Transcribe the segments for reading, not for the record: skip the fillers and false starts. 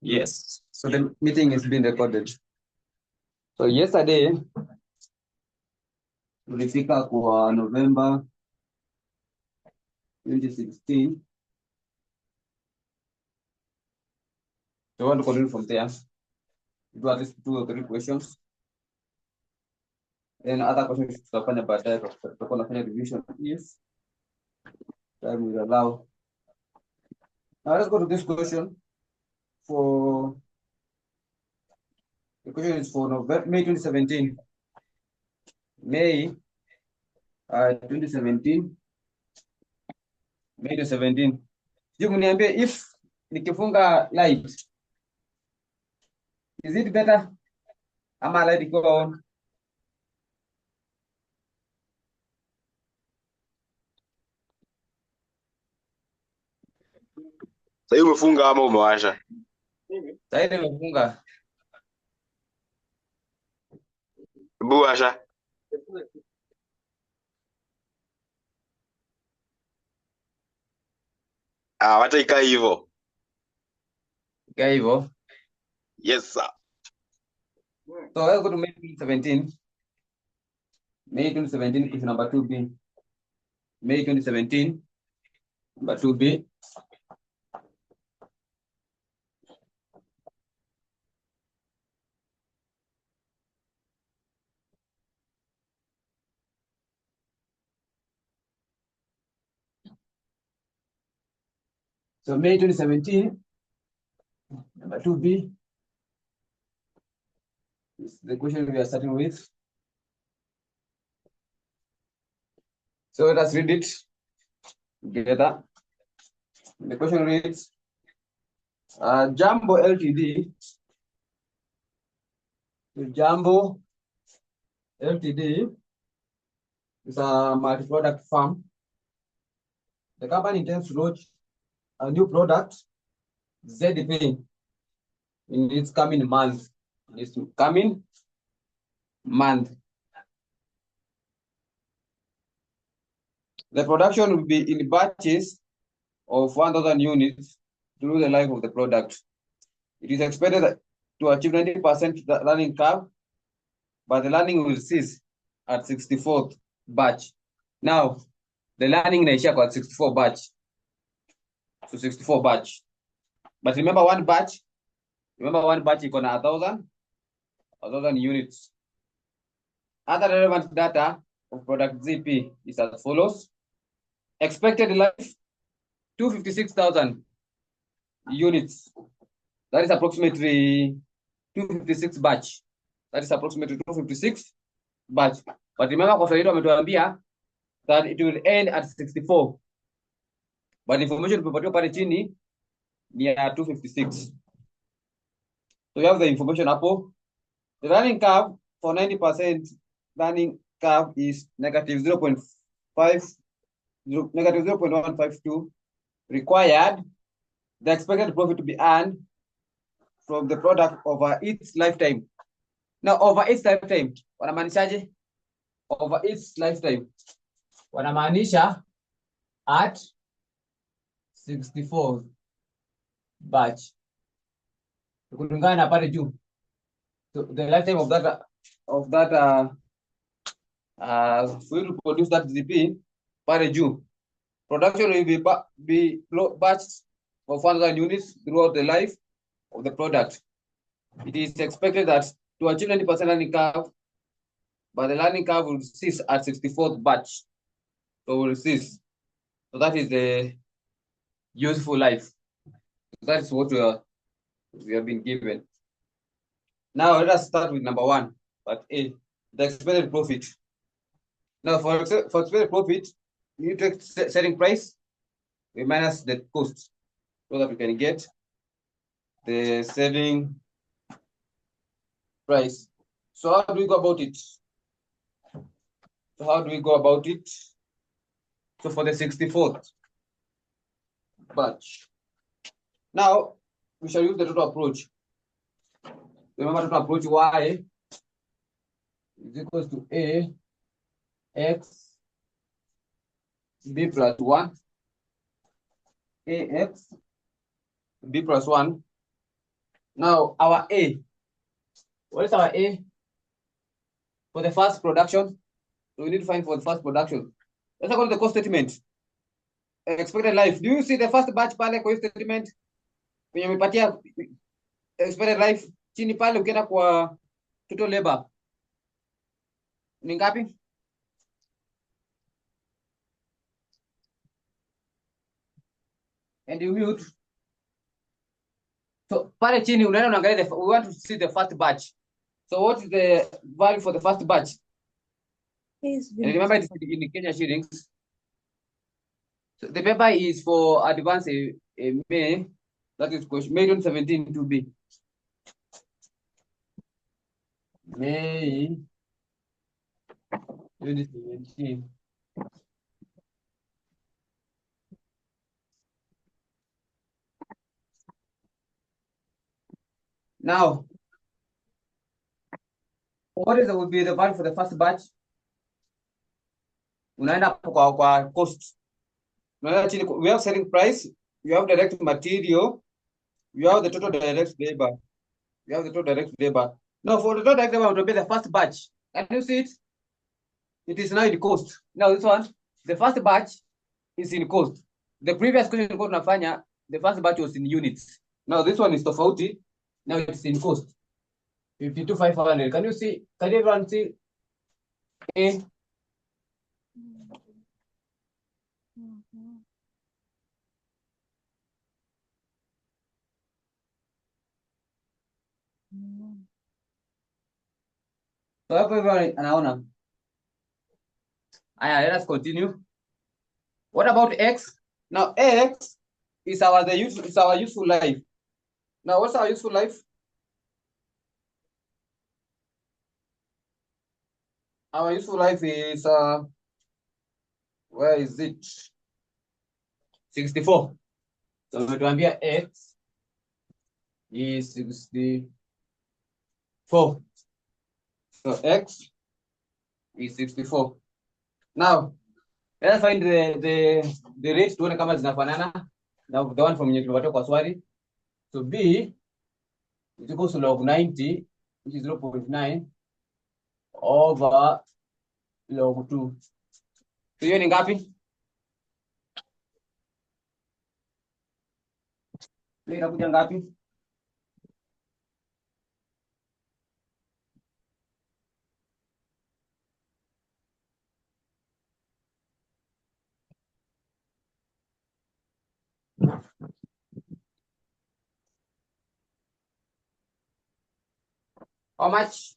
Yes. So the meeting is being recorded. So yesterday tulifika kwa November 2016. So I want to continue from there. Do at least 2 or 3 questions. Then other questions tutafanya baadaye, tutakuwa tunafanya revision if time will allow. Now let's go to this question. For the question is for November, May 2017. May 2017. May 2017. Sijui mniambie if nikifunga light, is it better ama light iko on? Sasa umefunga ama umewasha? Sasa hivi nimefunga. Hebu washa. Wacha ikae hivyo. Kaa hivyo. Yes sir. So let's go to May 2017. May 2017 is number 2B. May 2017, number 2B. So May 2017, number 2B is the question we are starting with. So let us read it together. The question reads, Jambo Ltd. Jambo Ltd is a multi-product firm. The company intends to launch a new product, ZP, in its coming month. The production will be in batches of 1,000 units through the life of the product. It is expected to achieve 90% learning curve, but the learning will cease at 64th batch. Now, the learning inaishia kwa 64 batch. So 64 batch. But remember one batch iko na 1,000 units. Other relevant data of product ZP is as follows. Expected life, 256,000 units. That is approximately 256 batch. That is approximately 256 batch. But remember kwa Swahili wametuambia that it will end at 64. But information tumepatiwa pale chini ni ya 256. So you have the information hapo. The learning curve for 90% learning curve is negative 0.152 required. The expected profit to be earned from the product over its lifetime. Now, over its lifetime, wanamaanishaje? Over its lifetime, wanamaanisha at 64 batch. Kulingana na pale juu. So the lifetime of that we will produce that ZP pale juu. Production will be batched of 1,000 units throughout the life of the product. It is expected that to achieve 90% learning curve, but the learning curve will cease at 64th batch. So will cease. So that is the useful life. That is what we have been given. Now let us start with number 1, part A, the expected profit. Now for expected profit, you need to take selling price, we minus the cost, so that we can get the selling price. So how do we go about it? So for the 64th batch. Now we shall use the total approach. Remember, total approach Y is equals to A X B plus 1 AX B plus 1 Now our A. What is our A? For the first production, we need to find for the first production. Let's go to the cost statement. Expected life. Do you see the first batch pale kwa statement? Kwenye umepatia expected life chini pale ukienda kwa total labor. Ni ngapi? And you mute. So pale chini unaenda unaangalia we want to see the first batch. So what is the value for the first batch? And remember it is in Kenya shillings. So the paper is for advance May. That is question May 2017 to be. May 2017. Now, what is would be the value for the first batch? Unaenda kwa cost. Unaenda chini, we have selling price, you have direct material, you have the total direct labor. You have the total direct labor. Now, for the total direct labor, it will be the first batch. Can you see it? It is now in cost. Now, this one, the first batch is in cost. The previous question unafanya, the first batch was in units. Now, this one is tofauti. Now, it's in cost. 52,500. Can you see? Can everyone see A? So hapo everyone anaona. Aya, let us continue. What about X? Now X is our useful life. Now what's our useful life? Our useful life is where is it? 64. So tuambia X is 64. So X is 64. Now let's find the rate tuone kama zinafanana. Now the one from tulipata kwa swali. So B is equal to log 90, which is 0.9 over log 2. So hiyo ni ngapi? Hiyo inakuja ngapi? How much?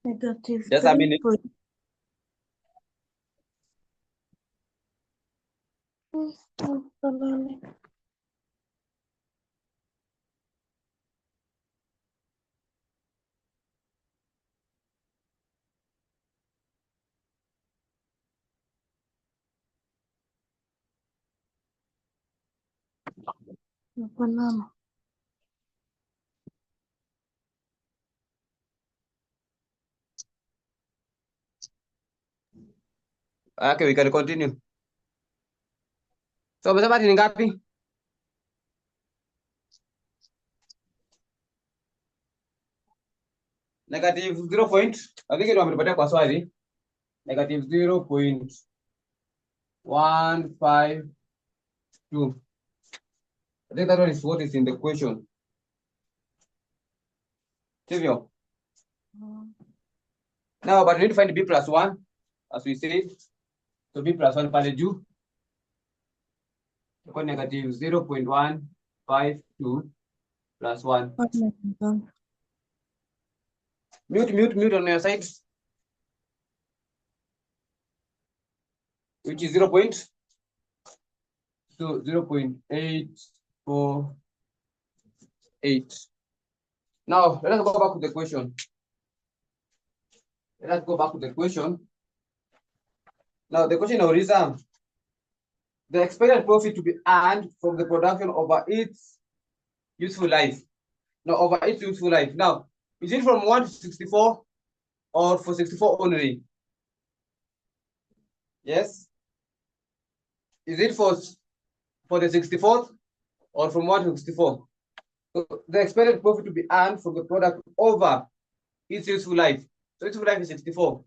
Negative Just a minute. 3. Banana. Okay, we can continue. So umesema ni ngapi? Negative 0 point. I think it wametupatia kwa swali. Negative 0.152. I think that one is what is in the question. Sivyo? Now, but we need to find B plus 1, as we said. So B plus 1 pale juu. Iko negative 0.152 plus 1. Mute on your side. Which is 0.848. Now, let us go back to the question. Now, the question is, the expected profit to be earned from the production over its useful life. Now, over its useful life. Now, is it from 1 to 64 or for 64 only? Yes. Is it for the 64th or from 1 to 64? So the expected profit to be earned from the product over its useful life. So useful life is 64.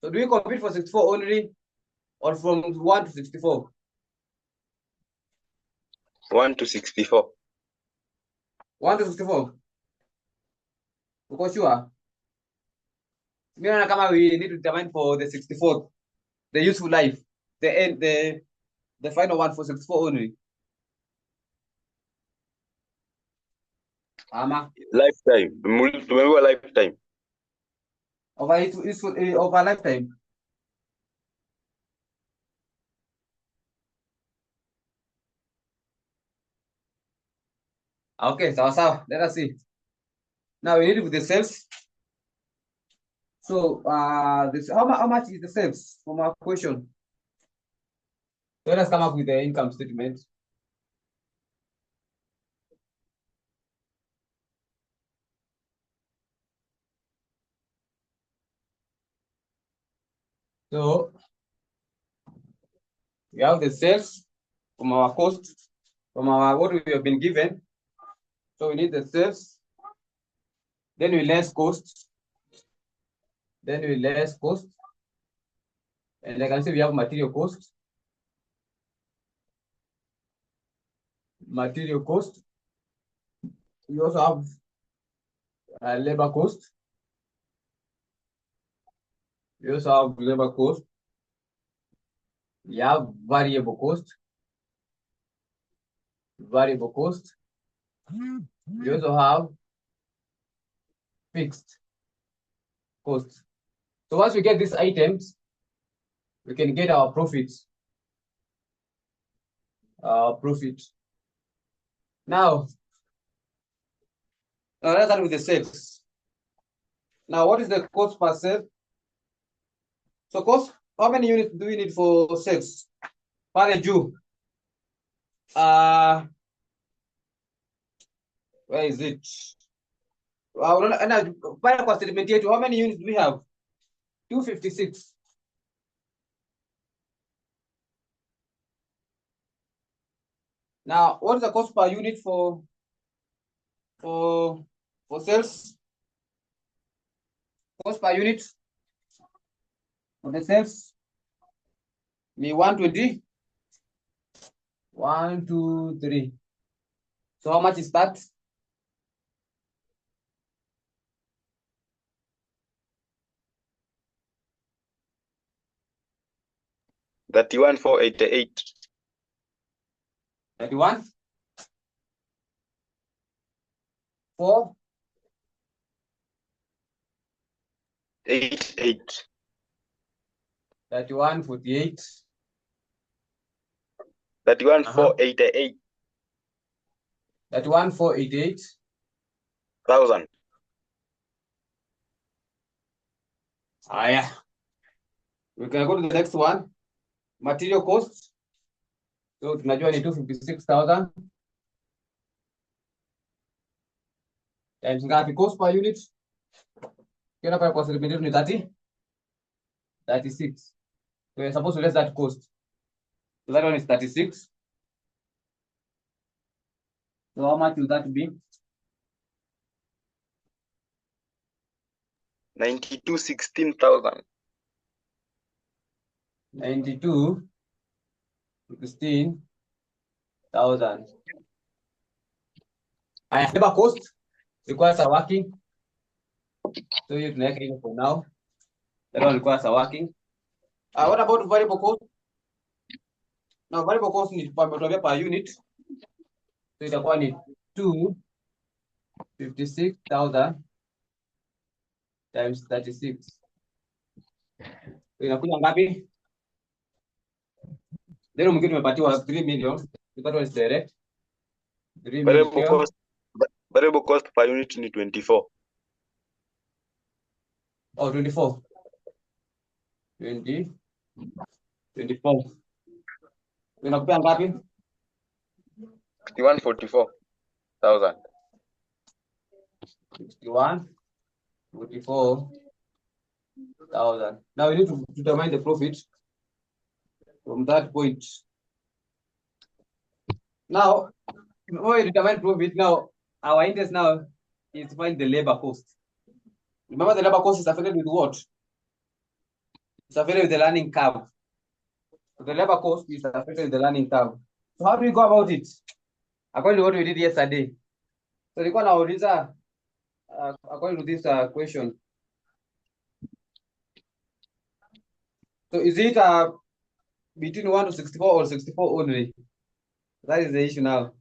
So do we compete for 64 only or from 1 to 64? 1 to 64. 1 to 64. Uko sure? Mimi naona kama we need to determine for the 64th, the useful life, the end, the final one for 64 only. Ama Lifetime. Tumeambiwa lifetime. over it useful over lifetime. Okay, sawa. Let us see. Now we need with the sales. So this how much is the sales from our question? Let us come up with the income statement. So we have the sales from our cost, from our what we have been given. So we need the sales. Then we less cost. Then we less cost. And like I can see we have material cost. Material cost. We also have labor cost. We also have labor cost. We have variable cost. Variable cost. We also have fixed cost. So once we get these items, we can get our profits. Profit. Now let's start with the sales. Now, what is the cost per sale? So cost, how many units do we need for sales? Per Jew. Where is it? How many units do we have? 256. Now, what is the cost per unit for sales? Cost per unit for the sales? Me 120. 1, 2, 3. So how much is that? $31,488. 31. 4. 88. 31, 48. 31,488. 31, 488. 1,000. Yeah. We can go to the next one. Material cost. So tunajua ni 256,000 times ngapi? Cost per unit. Kiona pale kwa service ni 36. So we're supposed to less that cost. So that one is 36. So how much will that be? 92,16,000. 92,16,000. Labor cost requires a working. So you tunaweka hiyo for now. That one requires a working. What about variable cost? Now variable cost ni tuambia per unit. So itakuwa ni 256,000 times 36. So inakuja ngapi? Leo mwingine tumepatiwa 3 million. That one is direct. 3 million. Variable cost per unit ni 24. Oh, 24. 24. Inakupea ngapi? 61,44,000. 61,44,000. Now we need to determine the profit. from that point. Now, when we determine profit, now our interest now is to find the labor cost. Remember, the labor cost is affected with what? It's affected with the learning curve. So the labor cost is affected with the learning curve. So how do we go about it? According to what we did yesterday. So the one our answer, according to this question. So is it between 1 to 64 or 64 only? That is the issue now.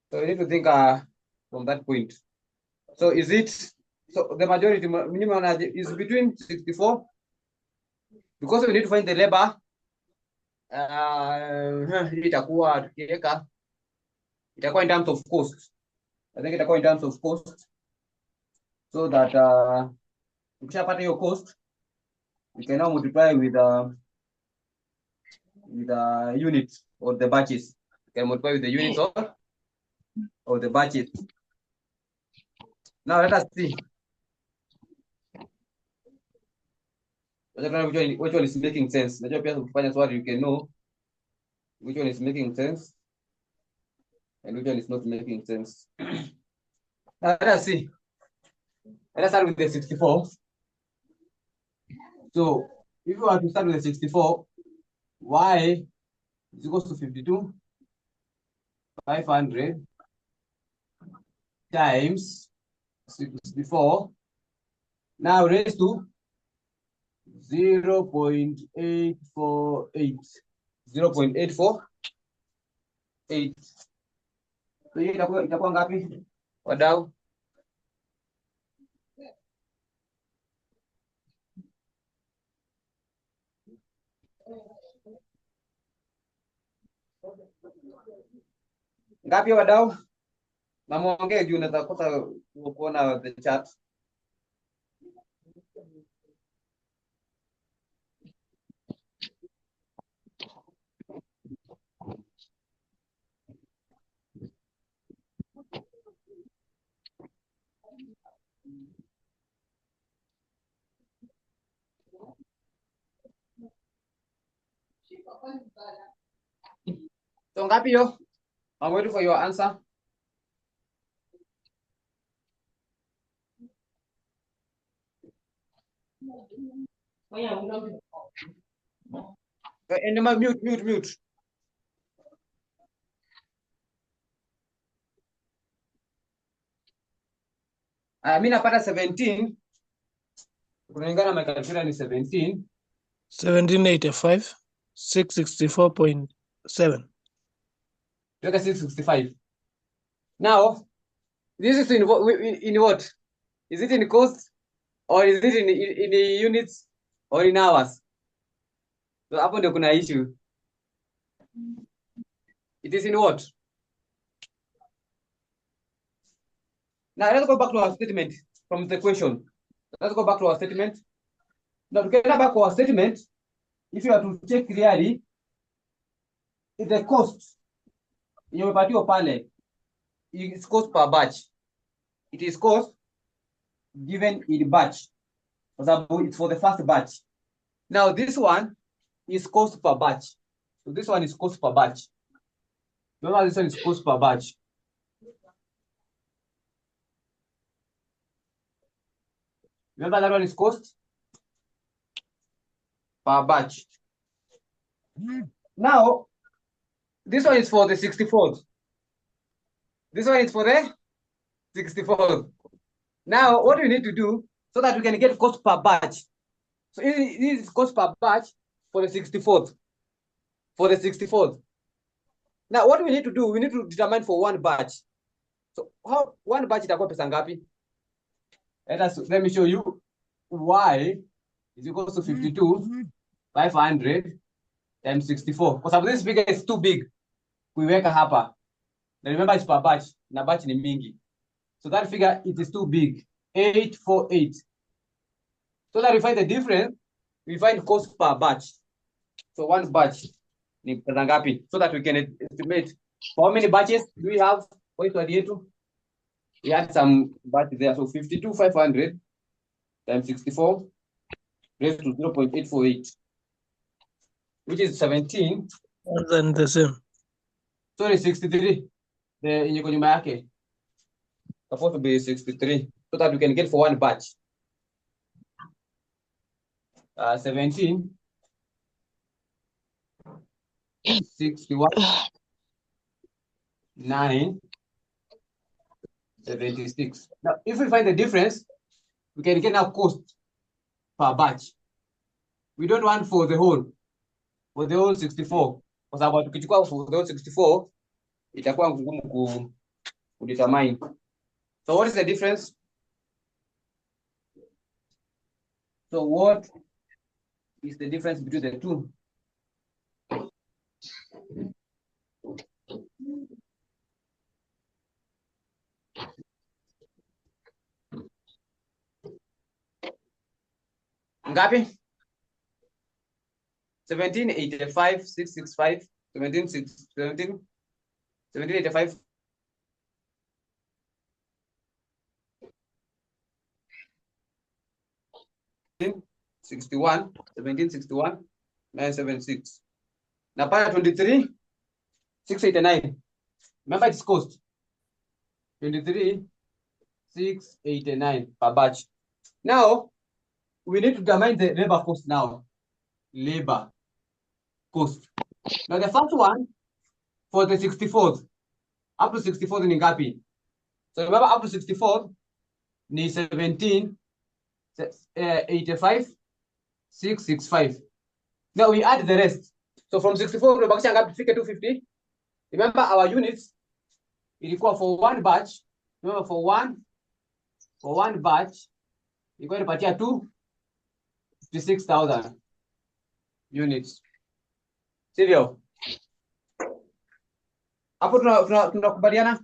So we need to think from that point. So is it, so the majority minimum is between 64, because we need to find the labor. Itakuwa in terms of cost. I think itakuwa in terms of cost, so that ukishapata your cost, you can now multiply with the units or the batches. You can multiply with the units or the batches. Now let us see which one is making sense. Najua pia ukifanya swali you can know which one is making sense and which one is not making sense. Now let us see. Let us start with the 64. So if you want to start with the 64, y is equals to 52,500 times 64. Now raised to 0.848. 0.848. So hii itakuwa ngapi wadau? Ngapi wadau? Na muongee juu natakosa kuona the chat. So ngapi yo? I'm waiting for your answer. And mute. Mimi napata 17. Kulingana na calculator ni 17. 1785, 664.7. Tuweka 665. Now, this is in what? Is it in cost or is it in units or in hours? So hapo ndio kuna issue. It is in what? Now let's go back to our statement from the question. Let's go back to our statement. Now to get back to our statement, if you are to check clearly, if the cost imepatiwa pale, it's cost per batch. It is cost given in batch. For example, it's for the first batch. Now this one is cost per batch. So this one is cost per batch. Remember, this one is cost per batch. Remember that one is cost per batch. Now, this one is for the 64th. This one is for the 64th. Now, what we need to do so that we can get cost per batch. So this is cost per batch for the 64th. For the 64th. Now, what we need to do, we need to determine for one batch. So how one batch itakuwa pesa ngapi? Let me show you. Y is equal to 52,500 times 64. Because this figure is too big. We weka hapa. Now remember it's per batch. Na batch ni mingi. So that figure, it is too big. 848. So that we find the difference, we find cost per batch. So one batch ni pesa ngapi? So that we can estimate how many batches do we have Kwa hiyo swali yetu, we had some batch there. So 52,500 times 64 raised to 0.848, which is 17. And then the same. Sorry, 63. The yenye iko nyuma yake supposed to be 63, so that we can get for one batch. 17, 61, 9, 76. Now, if we find the difference, we can get now cost per batch. We don't want for the whole 64. Kwa sababu tukichukua for the whole 64, itakuwa ngumu kudetermine. So what is the difference? So what is the difference between the two? Ngapi? 1785, 665, 1785. 61, 1761, 976. Now, para 23, 689. Remember its cost. 23, 689 per batch. Now, we need to determine the labor cost now. Labor cost. Now, the first one, for the 64th, up to 64th in ngapi? So, remember, up to 64th, ni 17, 85, 665. Now we add the rest. So from 64 to 250. Remember our units, it equal for one batch. Remember for one batch, you're going to patia 256,000 units. Sivyo? Hapo tunakubaliana?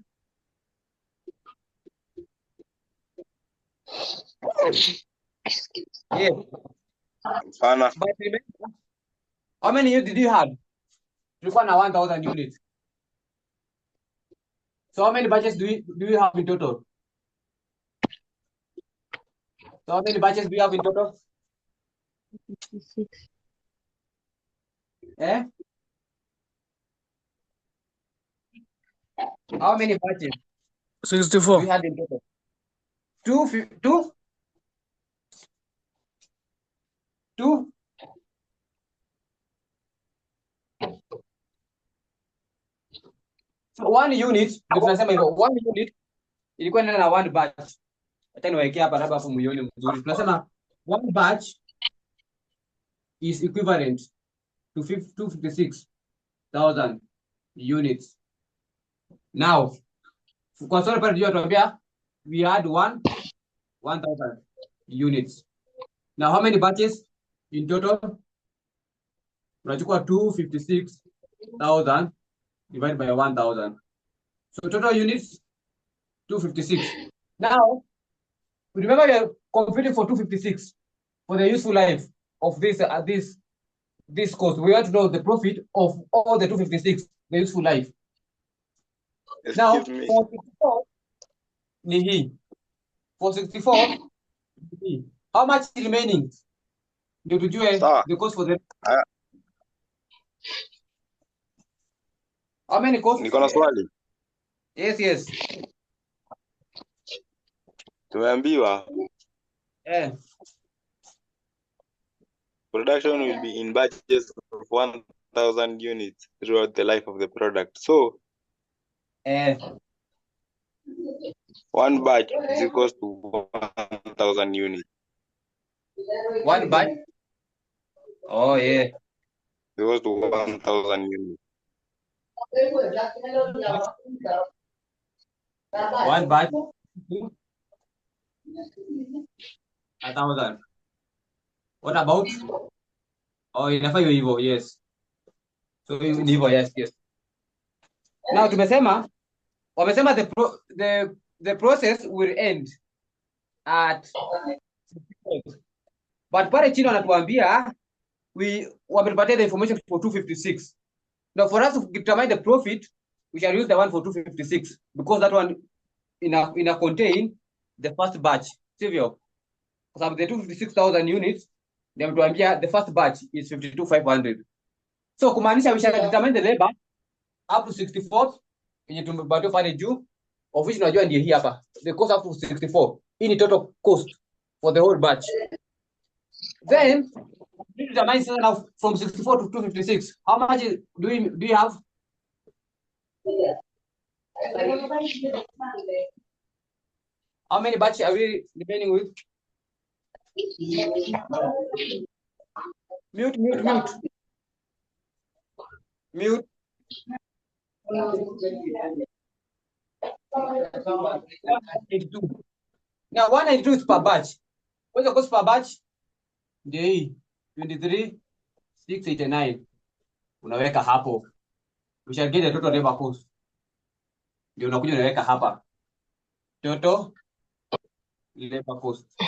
Yes. Sana. But remember, how many units did you have? Tulikuwa na 1,000 units. So how many batches do you have in total? So how many batches do you have in total? 56. Eh? How many batches do 64. you have in total? Two? So one unit, tunasema hivyo, one unit ilikuwa inaenda na one batch. Acha niwaekee hapa labda hapo muione mzuri. Tunasema one batch is equivalent to 256,000 units. Now, kwa swali pale tuambia we had 1,000 units. Now how many batches in total? Unachukua 256,000 divided by 1,000. So total units 256. Now, remember we are computing for 256 for the useful life of this course. We want to know the profit of all the 256, the useful life. Now, Excuse me. for 64, ni hii. For 64, ni hii. How much is remaining? Ndio tujue Sawa. the cost for the... Aya. How many costs? Niko na swali. Yes. Tumeambiwa production will be in batches of 1,000 units throughout the life of the product. So one batch is equals to 1,000 units. One batch? Oh, yeah. Equals to 1,000 units. One batch? 1,000. What about? Oh, inafaa iwe hivyo, yes. So ni hivyo, yes. Now wamesema the process will end at, but pale chini wanatuambia wametupatia the information for 256. Now for us to determine the profit, we shall use the one for 256 because that one ina contain the first batch, sivyo? Kwa sababu the 256,000 units ndio mtuambia the first batch is 52,500. So kumaanisha we shall determine the labor up to 64 yenye tumebado pale juu, of which unajua ndio hii hapa, the cost up to 64. Hii ni total cost for the whole batch. Then we determine now from 64 to 256, how much do you have? How many batch are we remaining with? Mute. Now 192 is per batch. What's the cost per batch? Ndio 23,689. Unaweka hapo. We shall get the total labor cost. Ndio unakuja unaweka hapa. Total labor cost.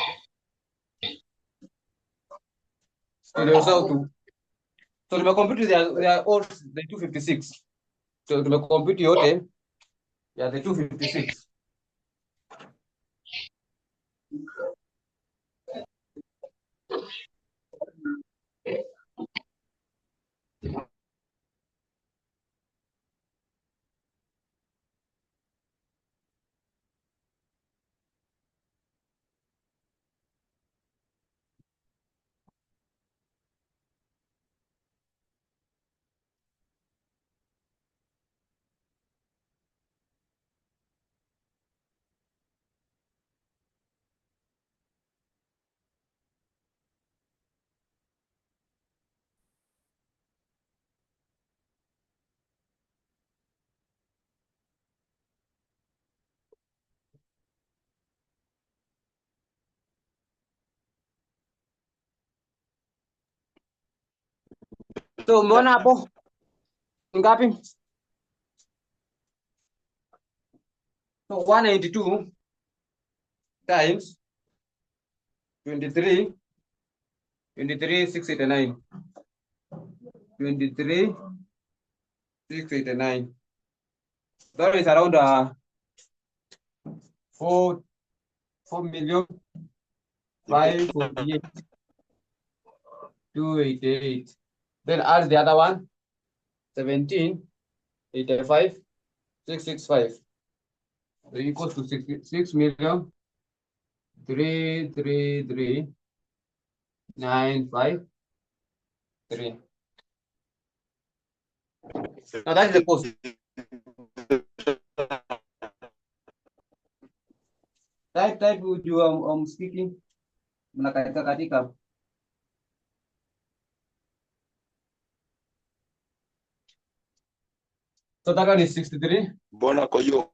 So tumecompute they are all the 256. So tumecompute yote ya the 256. So umeona hapo ngapi? So 192 times 23,689. 23,689. That is around 4,548,288. Then add the other one, 17,85,665. So equals to 6,333,953. Now that is the cost. Type would you speaking? Katika. So that one is 63. Mbona kwa hiyo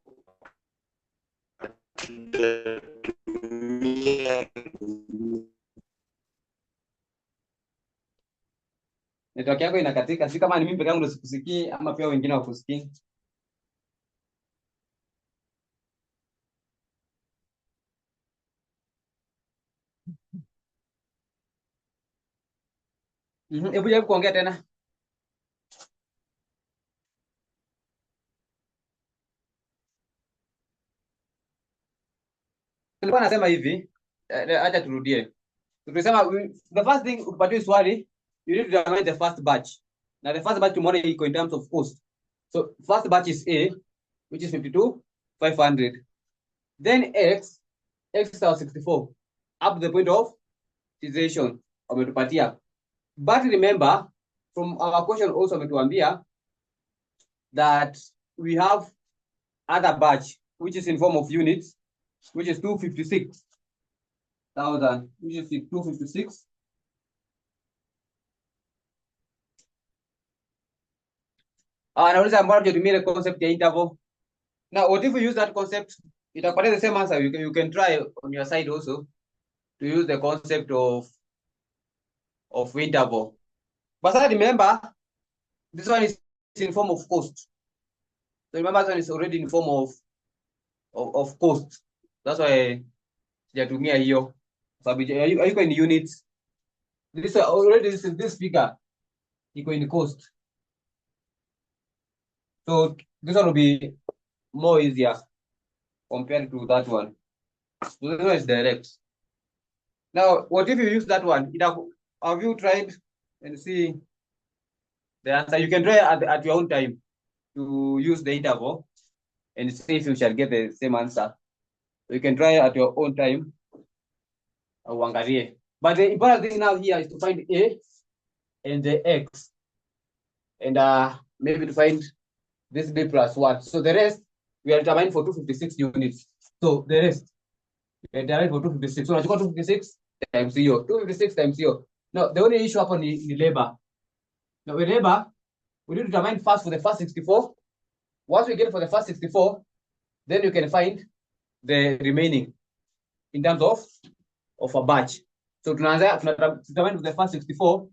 Network yako inakatika, si kama ni mimi peke yangu ndo sikusikii ama pia wengine wakusikii. Hebu jaribu kuongea tena. Nilikuwa nasema hivi, acha turudie. Tulisema the first thing upatiwe swali, you need to determine the first batch. Now the first batch tomorrow iko in terms of cost. So first batch is A, which is 52,500. Then X is 64 up to the point of cessation wametupatia. But remember from our question also wametuambia that we have other batch which is in form of units, which is 256,000, which is 256. Nauliza mbona tutumie the concept ya interval. Now what if we use that concept? Itakupatia the same answer. You can try on your side also to use the concept of interval. But remember, this one is in form of cost. So remember, this one is already in form of cost. That's why sijatumia hiyo. Sababu iko in units. This already this figure iko in cost. So this one will be more easier compared to that one. So this one is direct. Now, what if you use that one? Have you tried and see the answer? You can try at your own time to use the interval and see if you shall get the same answer. So you can try at your own time. But the important thing now here is to find A and the X. And maybe to find this B plus 1. So the rest, we are determined for 256 units. So the rest, we are determined for 256. So I got 256 times 0. 256 times 0. Now, the only issue upon the labor. Now, with labor, we need to determine first for the first 64. Once we get for the first 64, then you can find the remaining in terms of a batch. So tunaanza determine for the first 64,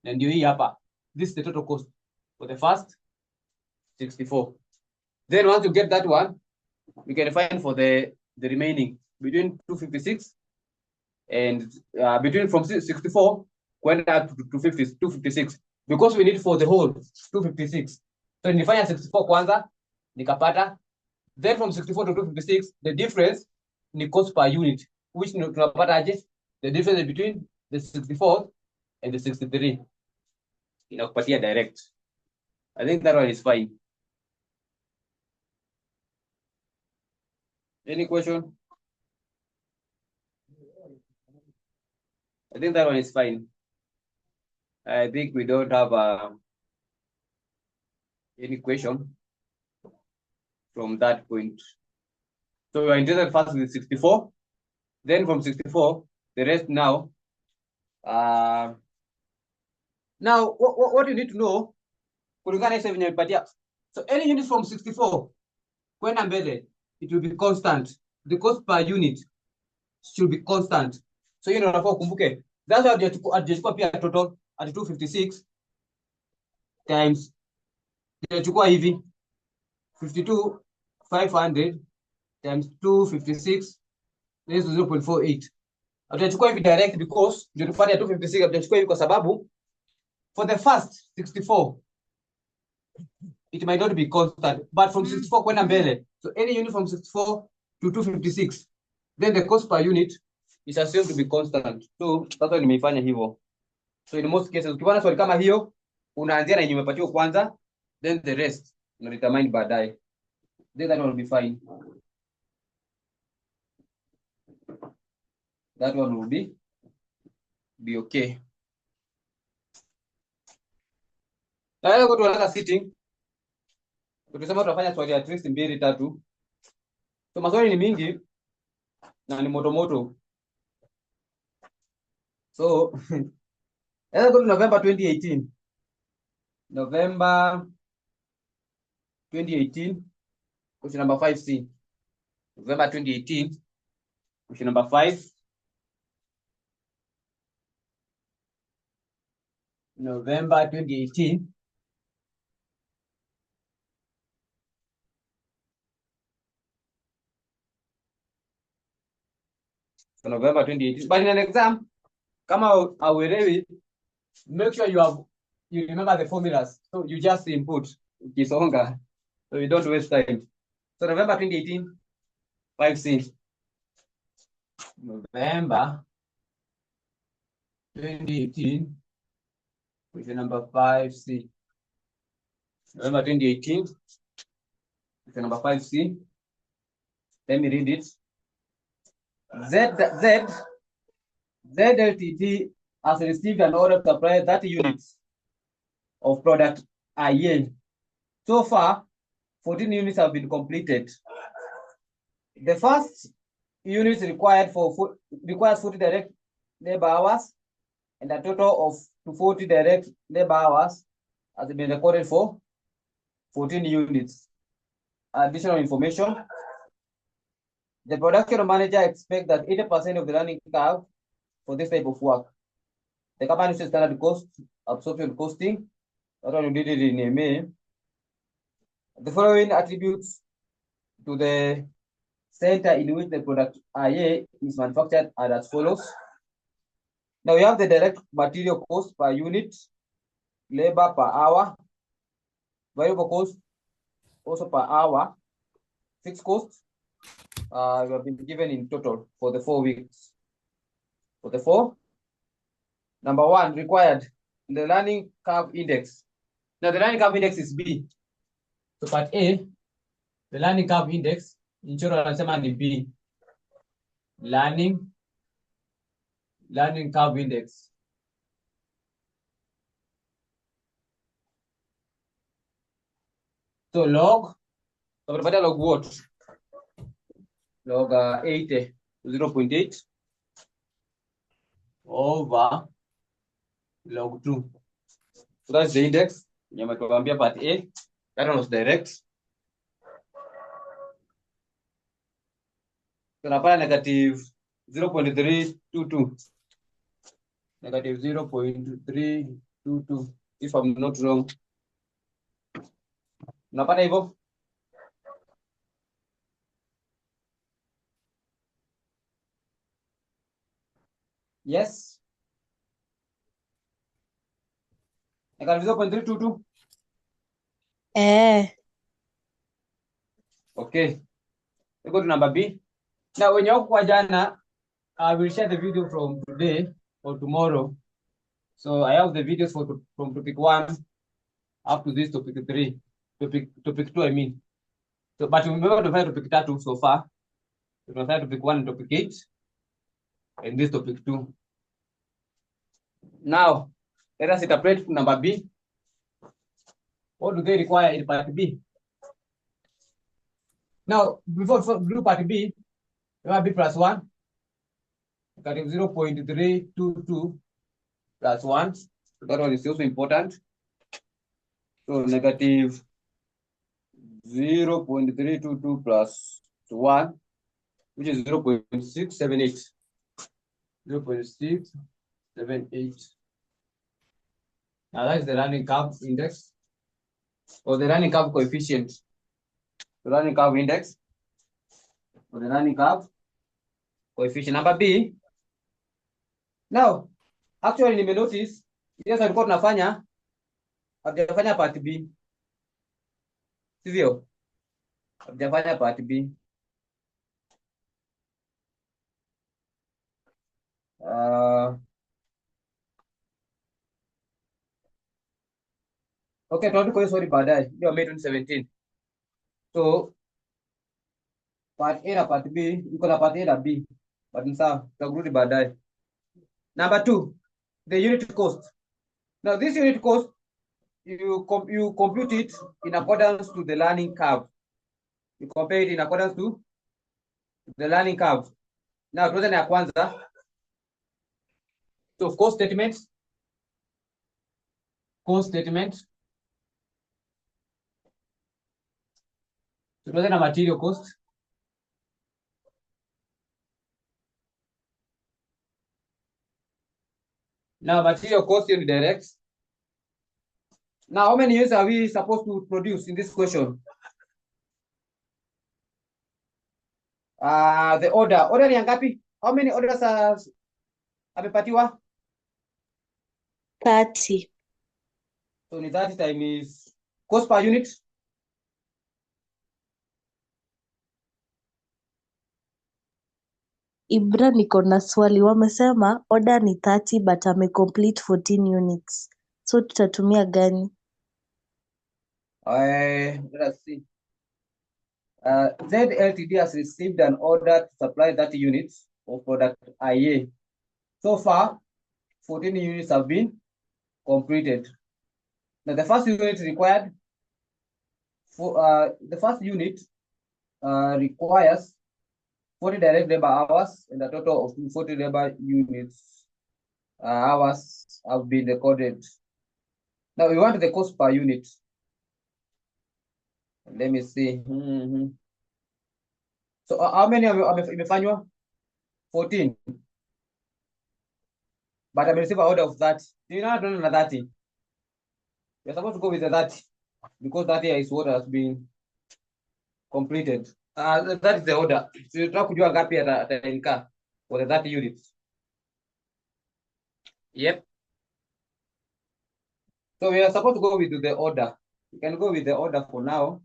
and ndio hii hapa. This is the total cost for the first 64. Then once you get that one, we can find for the remaining between 256 and between from 64 going up to 256 because we need for the whole 256. So nilifanya 64 kwanza nikapata, then from 64 to 256 the difference ni cost per unit, which tunapata aje? The difference between the 64 and the 63 inakupatia direct. I think that one is fine. Any question? I think that one is fine. I think we don't have any question from that point. So we are interested first with 64. Then from 64, the rest now. Now, what you need to know, so any unit from 64, kwenda mbele, it will be constant. The cost per unit should be constant. So you know, ukumbuke. That's why hatuchukua pia total at 256 times tunachukua hivi 52,500 times 256 is 0.48. Hatutachukua hivi direct because ndio tupate 256, hatutachukua hivi kwa sababu for the first 64 it might not be constant, but from 64 kwenda mbele, so any unit from 64 to 256, then the cost per unit is assumed to be constant. So that's why nimeifanya hivyo. So in most cases ukiona swali kama hiyo unaanzia na yenye umepatiwa kwanza, then the rest una determine baadaye. Then that one will be fine. That one will be okay. Tayari kwa tunaanza sitting. Tukisema tutafanya swali at least 2 3. So maswali ni mingi na ni moto. So let's go to November 2018. November 2018, question number 5C. November 2018, question number 5. November 2018. So November 2018. But in an exam, kama hauelewi, make sure you remember the formulas. So you just input ukisonga, so you don't waste time. So November 2018, 5C. November 2018, question number 5C. November 2018, question number 5C. Let me read it. ZLTT has received an order to supply 30 units of product IA. So far, 14 units have been completed. The first unit requires 40 direct labor hours, and a total of 240 direct labor hours has been recorded for 14 units. Additional information. The production manager expects that 80% of the learning curve for this type of work. The company uses standard cost, absorption costing. That one we did it in MA. The following attributes to the center in which the product IA is manufactured are as follows. Now we have the direct material cost per unit, labor per hour, variable cost also per hour, fixed cost, you have been given in total for the 4 weeks. For the 4, number 1, required the learning curve index. Now the learning curve index is B. So part A, the learning curve index, in short, anasema ni B. Learning curve index. So log, so log what? Log 80, 0.8 over log 2. So that's the index. Nimetuambia part A. That one was direct. So napata negative 0.322. Negative 0.322, if I'm not wrong. Napata hivyo? Yes. Negative 0.322. Okay. We go to number B. Now, when you're kwa jana, I will share the video from today or tomorrow. So I have the videos from topic 1 up to this topic 3. Topic 2, I mean. So, but remember to find topic 3 so far. We can find topic 1 and topic 8. And this topic 2. Now, let us interpret number B. What do they require in part B? Now, before do part B, we have B plus 1. Negative 0.322 plus 1. So that one is also important. So negative 0.322 plus 1, which is 0.678. 0.678. Now that is the learning curve index or the learning curve coefficient. The learning curve index or the learning curve coefficient. Number B. Now, actually nimenotice yes, alikuwa tunafanya hatujafanya part B. Sivyo? Hatujafanya part B. Okay, tuanze kwa hiyo swali baadaye. Hiyo May 2017. So part A na part B, iko na part A na B. But ni sawa, tutarudi baadaye. Number 2, the unit cost. Now this unit cost, you compute it in accordance to the learning curve. You compare it in accordance to the learning curve. Now tuanze na ya kwanza. So cost statement. Cost statement. Tuanze na material cost. Now material cost is direct. Now how many units are we supposed to produce in this question? The order. Order ni ngapi? How many orders amepatiwa? 30. So ni 30 times cost per unit. Ibra, niko na swali. Wamesema order ni 30 but amecomplete 14 units. So tutatumia gani? Let us see. Z Ltd has received an order to supply 30 units of product IA. So far, 14 units have been completed. Now the first unit required requires 40 direct labor hours, and a total of 40 labor units hours have been recorded. Now we want the cost per unit. Let me see. So how many imefanywa? 14. But I receive an order of 30. You know, I don't know 30. You're supposed to go with the 30 because 30 is what has been completed. That is the order. So you try kujua ngapi atainka for the 30 units. Yep. So we are supposed to go with the order. You can go with the order for now.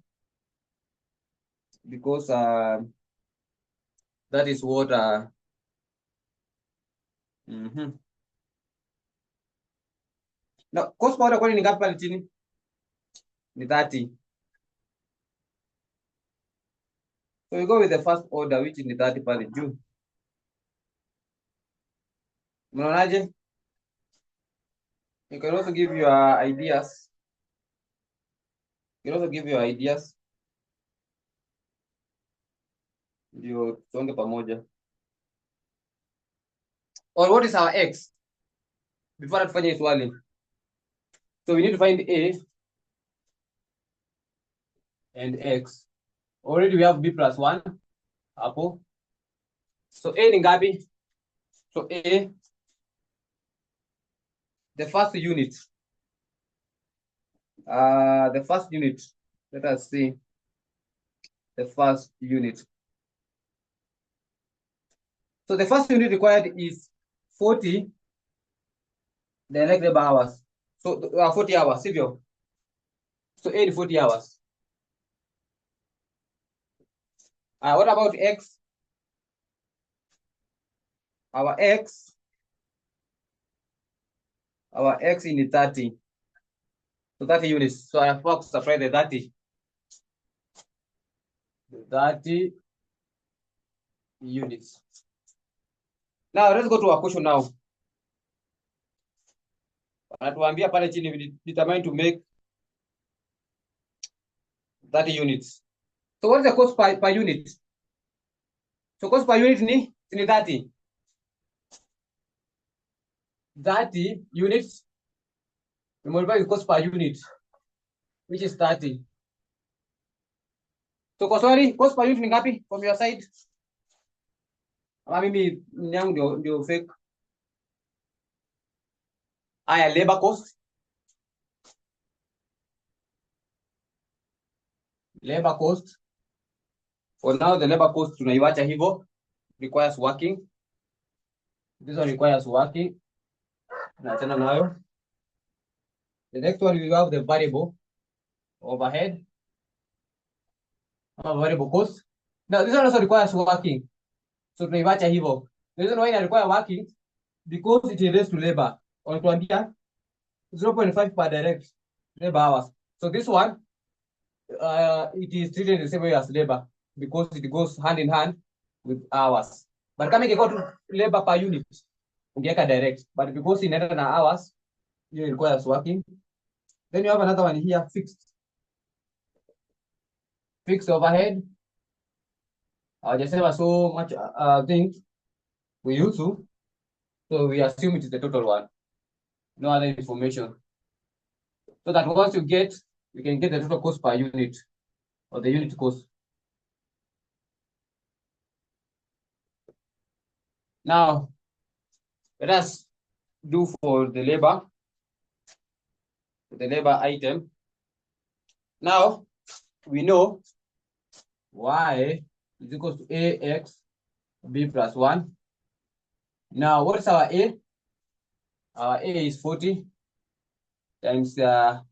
because that is what Now cost per order kwani ni ngapi pale chini? Ni 30. So we go with the first order which is ni 30 pale juu. Mnaonaje? You can also give your ideas. You can also give your ideas. Ndio tuonge pamoja. Or what is our x? Before tufanye swali. So we need to find a and x. Already we have b plus 1 hapo. So a ni ngapi? So a, the first unit. The first unit. Let us see. The first unit. So the first unit required is 40 direct labor hours. So 40 hours, sivyo? So A ni 40 hours. What about X? Our X in 30. So 30 units. So I have to supply the 30. The 30 units. Now let's go to our question now. Anatuambia pale chini we determine to make 30 units. So what is the cost per unit? So cost per unit ni 30. 30 units. We multiply with cost per unit, which is 30. So cost per unit ni ngapi from your side? Ama mimi yangu ndio fake. Aya, labor cost. Labor cost. For now, the labor cost tunaiwacha hivyo. Requires working. This one requires working. Naachana nayo. The next one, we have the variable overhead. Variable cost. Now, this one also requires working. So tunaiwacha hivyo. The reason why it requires working, because it relates to labor. Wanatuambia 0.5 per direct labor hours. So this one, it is treated the same way as labor because it goes hand in hand with hours. But kama ingekuwa tu labor per unit, ungeweka direct. But because inaenda na hours, it requires working. Then you have another one here, fixed. Fixed overhead. Just have so much things we use to, so we assume it is the total one. No other information. So that once you can get the total cost per unit or the unit cost. Now, let us do for the labor item. Now, we know y is equal to ax b plus 1. Now, what is our a? Our a is 40 times 30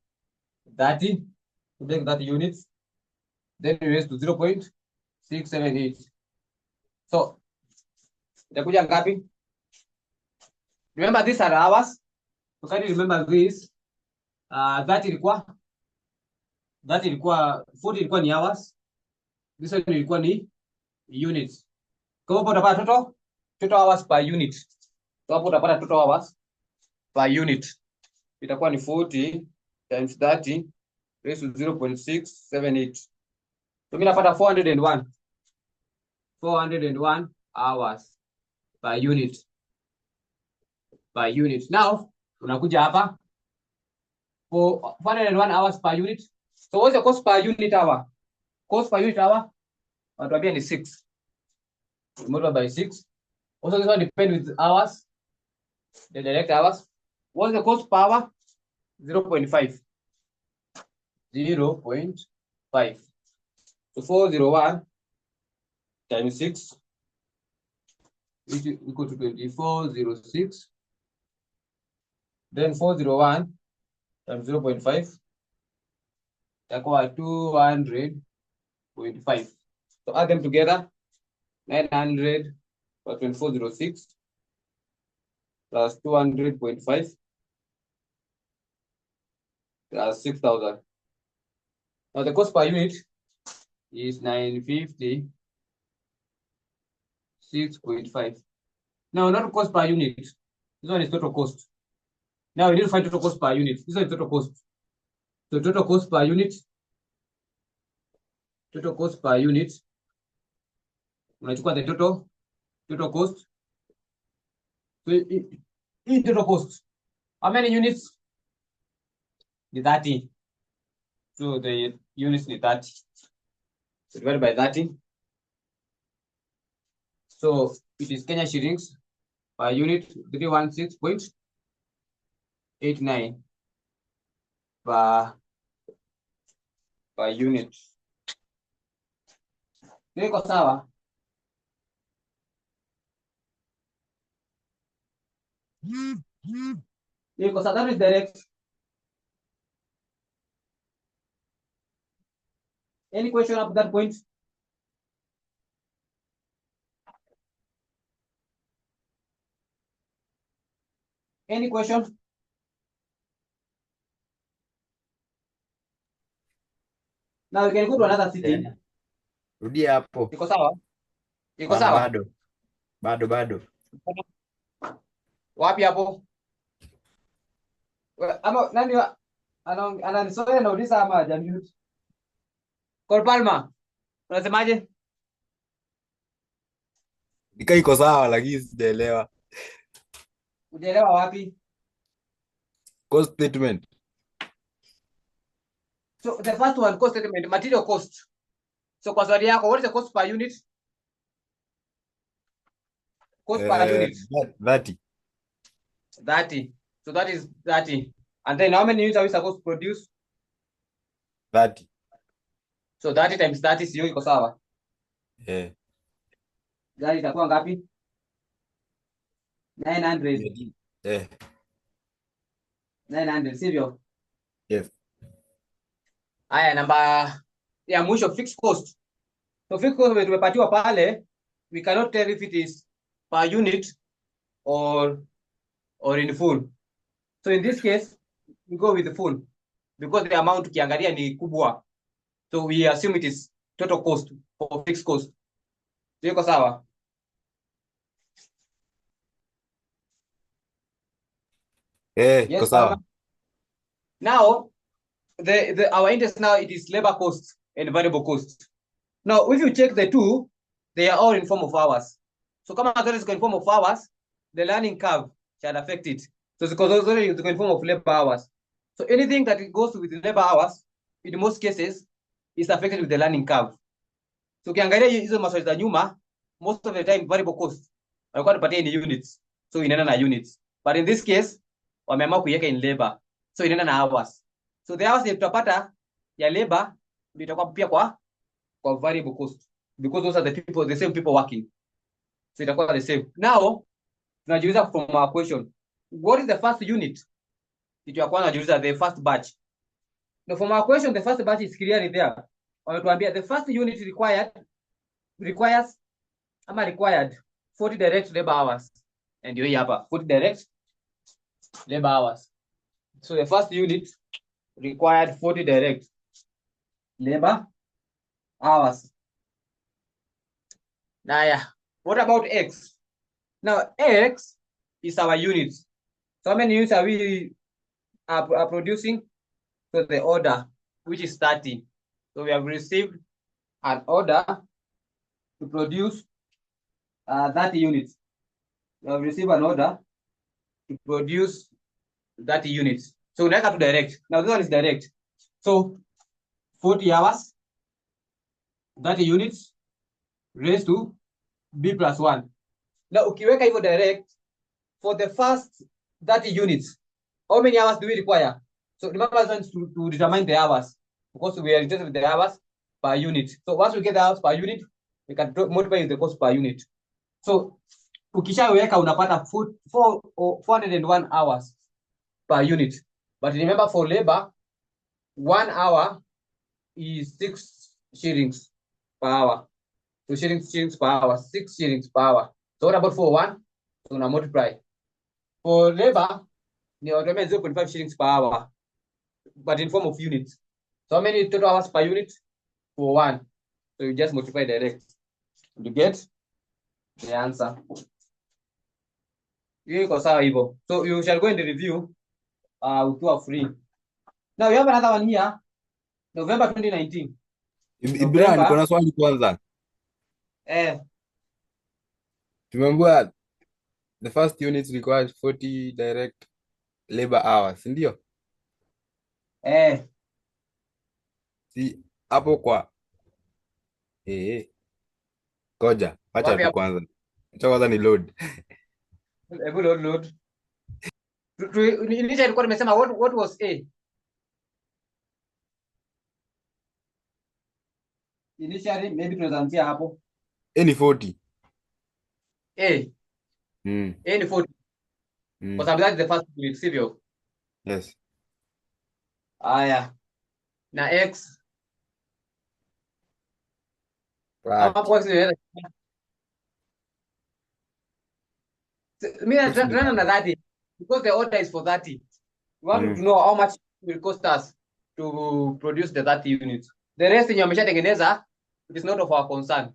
to make that units. Then we raise to 0.678. So, itakuja ngapi? Remember these are hours. So can you remember this? That ilikuwa 40 ilikuwa ni hours. This one ilikuwa ni units. Kwa hapo utapata total hours per unit. So hapo utapata total hours per unit. Itakuwa ni 40 times 30 raised to 0.678. So mimi napata 401 hours per unit. Now, unakuja hapa for 401 hours per unit. So what's the cost per unit hour? Cost per unit hour, wanatuambia ni 6. Multiplied by 6. Also, this one depends with hours, the direct hours. What's the cost per hour? 0.5. 0.5. So 401 times 6 is equal to 2406. Then 401 times 0.5 itakuwa 200.5. So add them together, 900 plus 2406 plus 200.5 plus 6,000. Now the cost per unit is 950, 6.5. Now not cost per unit. This one is total cost. Now we need to find total cost per unit. This one is total cost. So total cost per unit. Total cost per unit. Unachukua the total cost. So in total cost, how many units? The 30. So the units is 30. So divided by 30. So it is Kenya shillings per unit 316.89 per unit. Iko sawa? Iko sawa, that is direct. Any question up to that point? Any question? Now we can go to another city. Rudia hapo. Iko sawa? Iko Bana, sawa? bado. Wapi hapo? Ama nani ananisoma nauliza ama jamii? Col Palma. Unasemaje? Nika iko sawa lakini sijaelewa. Unaelewa wapi? Cost statement. So the first one, cost statement, material cost. So kwa swali yako, what is the cost per unit? Cost per unit. 30. 30. So that is 30. And then how many units are we supposed to produce? 30. So 30 times 30 sio iko sawa. Gari itakuwa ngapi? 900. 900 sivyo? Yes. Haya, namba ya mwisho, fixed cost. So fixed cost tumepatiwa pale, we cannot tell if it is per unit or in full. So in this case, we go with the full because the amount ukiangalia ni kubwa. So we assume it is total cost for fixed cost. So iko sawa? Iko sawa. Now, our interest now, it is labor cost and variable cost. Now, if you check the two, they are all in form of hours. So kama zote ziko in form of hours, the learning curve shall affect it. So because those are in form of labor hours. So anything that goes with the labor hours, in most cases, is affected with the learning curve. So ukiangalia hizo maswali za nyuma, most of the time variable cost walikuwa tupatia in units. So inaenda na units. But in this case, wameamua kuiweka in labor. So inaenda na hours. So the hours tutapata ya labor itakuwa pia kwa variable cost because those are the same people working. So itakuwa the same. Now tunajiuliza from our question, what is the first unit? Kitu ya kwanza tunajiuliza the first batch. Now from our question, the first batch is clearly there. Wametuambia the first unit requires 40 direct labor hours. And hiyo hapa 40 direct labor hours. So the first unit required 40 direct labor hours. Now, yeah. What about X? Now, X is our unit. So how many units are we producing? So the order, which is 30. So we have received an order to produce 30 units. We have received an order to produce 30 units. So we have to direct. Now this one is direct. So 40 hours, 30 units, raised to B plus 1. Now ukiweka hivyo direct, for the first 30 units, how many hours do we require? So remember to determine the hours, because we are interested in the hours per unit. So once we get the hours per unit, we can multiply the cost per unit. So ukishaweka unapata 401 hours per unit. But remember for labor, 1 hour is 6 shillings per hour. So shillings per hour, 6 shillings per hour. So what about for one? So una multiply. For labor, ni automate 0.5 shillings per hour, but in form of units. So how many total hours per unit? For one. So you just multiply direct. You get the answer. Hiyo iko sawa hivyo. So you shall go in the review ukiwa free. Now we have another one here. November 2019. Ibrahim, niko na swali kwanza. Tumeambiwa the first unit requires 40 direct labor hours, ndio? Si hapo kwa koja, acha Wapi tu hapo? kwanza. Acha kwanza ni load. Hebu load. Initially nilikuwa nimesema what was A? Initially maybe tunaanzia hapo. A ni 40. A ni 40. Kwa sababu that's the first unit, sivyo? Yes. Haya. Na X. Right. Hapo mimi tunaanza na 30 because the order is for 30. We want to know how much it will cost us to produce the 30 units. The rest yenye wameshatengeneza, it is not of our concern.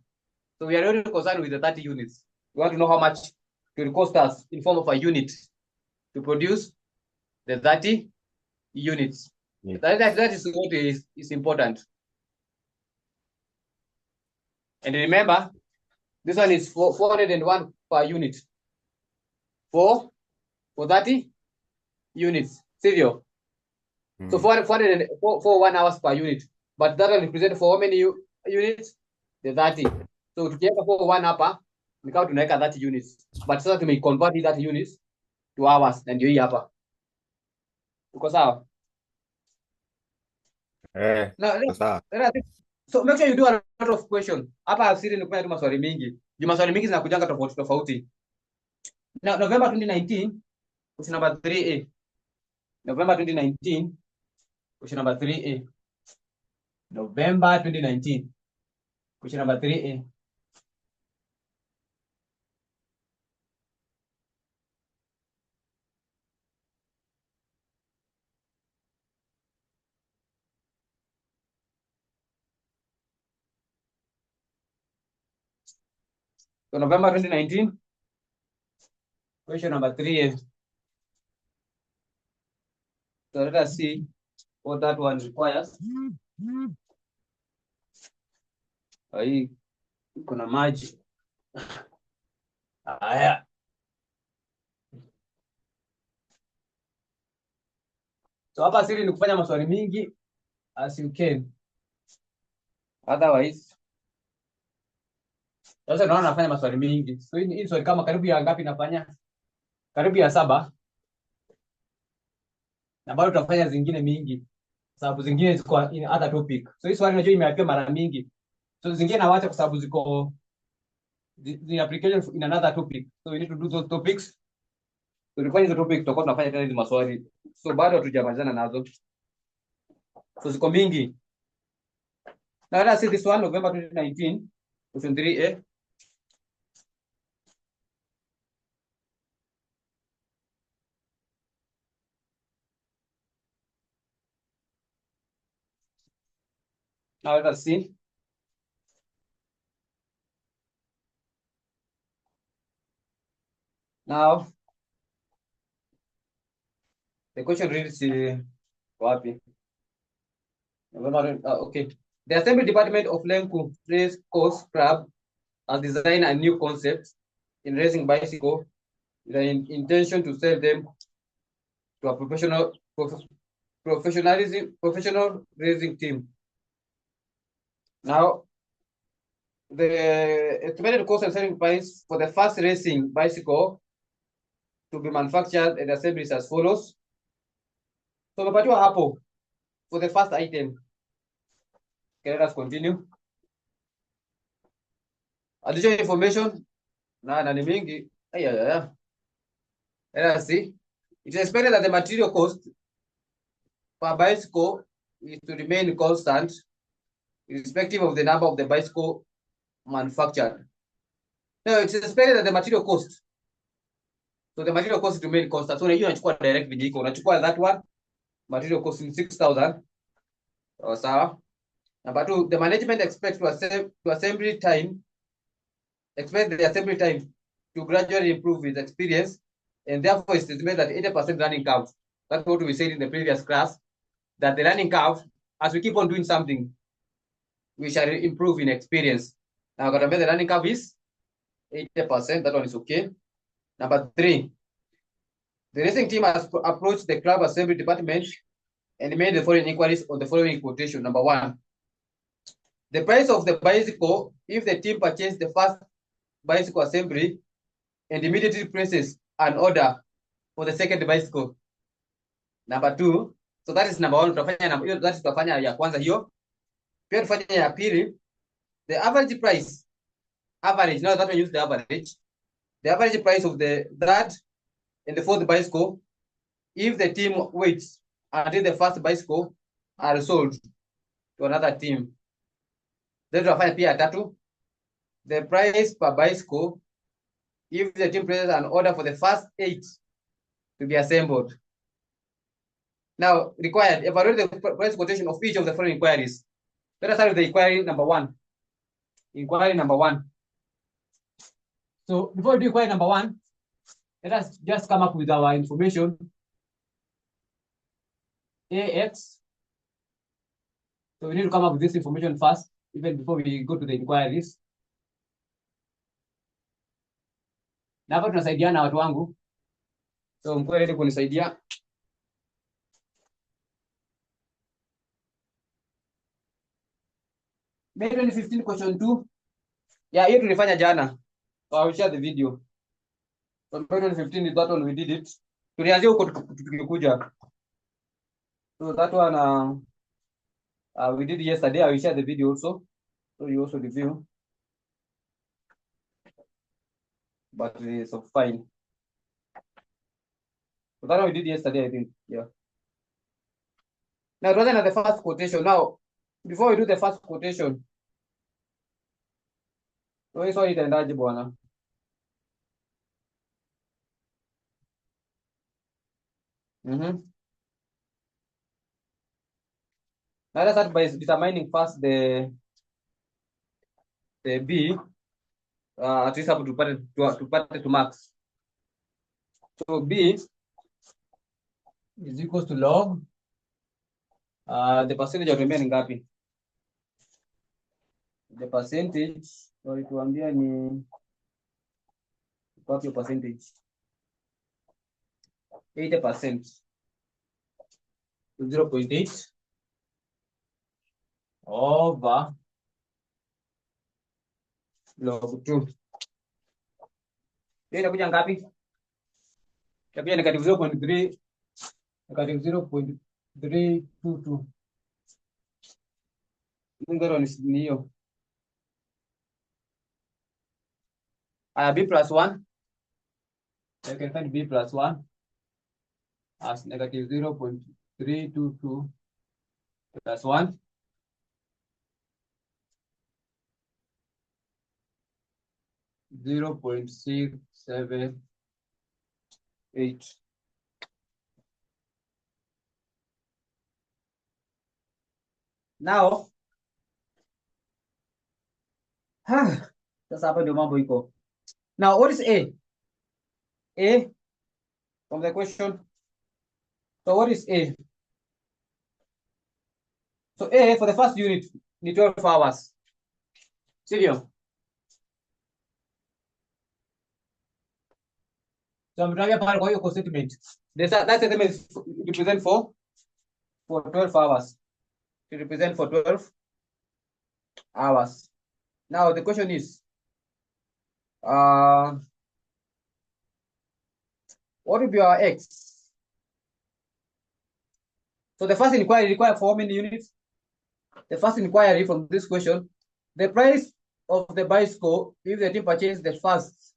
So we are only concerned with the 30 units. We want to know how much it will cost us in form of a unit to produce the 30 units. Yeah. That is what is important. And remember, this one is 401 per unit. For 30 units. Sivyo? So 401 hours per unit. But that will represent for how many units? The 30. So tukiweka 401 hapa, nikawa tunaweka 30 units. But sasa tumeconvert 30 units to hours, na ndio hii hapa. Uko sawa? Sawa. So make sure you do a lot of questions. Hapa asili ni kufanya tu maswali mingi. Maswali mingi zinakujanga tofauti. Now November 2019, question number 3A. November 2019, question number 3A. November 2019, question number 3A. So November 2019, question number 3A. So let us see what that one requires. Hii kuna maji. Haya. So hapa siri ni kufanya maswali mingi as you can. Otherwise, sasa naona nafanya maswali mingi. So hii swali kama karibu ya ngapi nafanya? Karibu ya 7. Na bado tutafanya zingine mingi. Sababu zingine ziko in other topic. So hii swali najua imeapia mara mingi. So zingine nawacha kwa sababu ziko the application in another topic. So we need to do those topics. So tulifanya hizo topic tutakuwa tunafanya tena hizo maswali. So bado hatujamalizana nazo. So ziko mingi. Now let's see this one, November 2019, question 3A. Now let us see. Now, the question reads, wapi? Okay. The Assembly Department of Lenku Race Course Club has designed a new concept in racing bicycle with an intention to sell them to a professional racing team. Now, the estimated cost and selling price for the first racing bicycle to be manufactured and assembled is as follows. So umepatiwa hapo for the first item. Okay, let us continue. Additional information na ni mingi. Let us see. It is expected that the material cost per bicycle is to remain constant irrespective of the number of the bicycle manufactured. Now it's expected that the material cost. So the material cost remain constant. So unajua unachukua direct vijiko, unachukua that one, material cost in 6,000. Sawa. Number two, the management expects to assembly time, expect the assembly time to gradually improve with experience, and therefore it's estimated that 80% running curve. That's what we said in the previous class, that the learning curve, as we keep on doing something, we shall improve in experience. Now, the learning curve is 80%. That one is okay. Number three, the racing team has approached the club assembly department and made the following inquiries on the following quotation. Number one, the price of the bicycle if the team purchased the first bicycle assembly and immediately places an order for the second bicycle. Number two, so that is number one. That is tutafanya ya kwanza hiyo. Pia tufanye ya pili, the average price, average, now that we use the average price of the third and the fourth bicycle if the team waits until the first bicycle are sold to another team. Then tutafanya pia tatu, the price per bicycle if the team places an order for the first 8 to be assembled. Now, required, evaluate the price quotation of each of the following inquiries. Let us start with the inquiry number one. Inquiry number one. So before we do inquiry number one, let us just come up with our information. AX. So we need to come up with this information first, even before we go to the inquiries. Na hapa tunasaidiana watu wangu. So mkuu ready kunisaidia. May 2015 question 2. Yeah, hiyo tulifanya jana. So I will share the video. So May 2015 is that one we did it. Tulianzia huko tukikuja. So that one we did yesterday. I will share the video also. So you also review. But it's so fine. So that one we did yesterday, I think. Yeah. Now, rather than the first quotation. Now, before we do the first quotation, so itaendaje bwana? Now let's start by determining first the B, at least up to put to max. So B is equals to log the percentage of remaining ngapi? The percentage, walituambia ni what percentage? 80% to 0.8 over log 2. Hiyo inakuja ngapi? Itakuja negative 0.3, negative 0.322. Ngoro ni hiyo. B plus 1. I can find B plus 1 as negative 0.322 plus 1. .678. Now, sasa hapa ndio mambo iko. Now, what is A? A from the question. So what is A? So A for the first unit ni 12 hours. Sivyo? So mtaambia pale kwa hiyo statement. That statement represent for 12 hours. It represent for 12 hours. Now the question is what will be our X? So the first inquiry requires for how many units? The first inquiry from this question, the price of the bicycle if the team purchases the first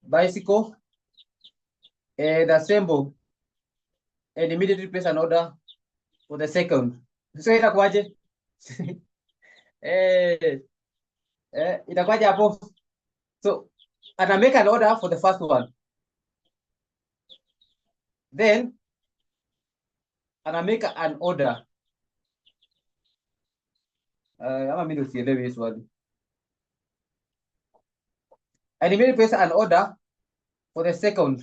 bicycle and assemble and immediately place an order for the second. So itakuwaje? Itakuwaje hapo? So ana make an order for the first one, then ana make an order ama mimi ndio sielewi hii swali. And he made place an order for the second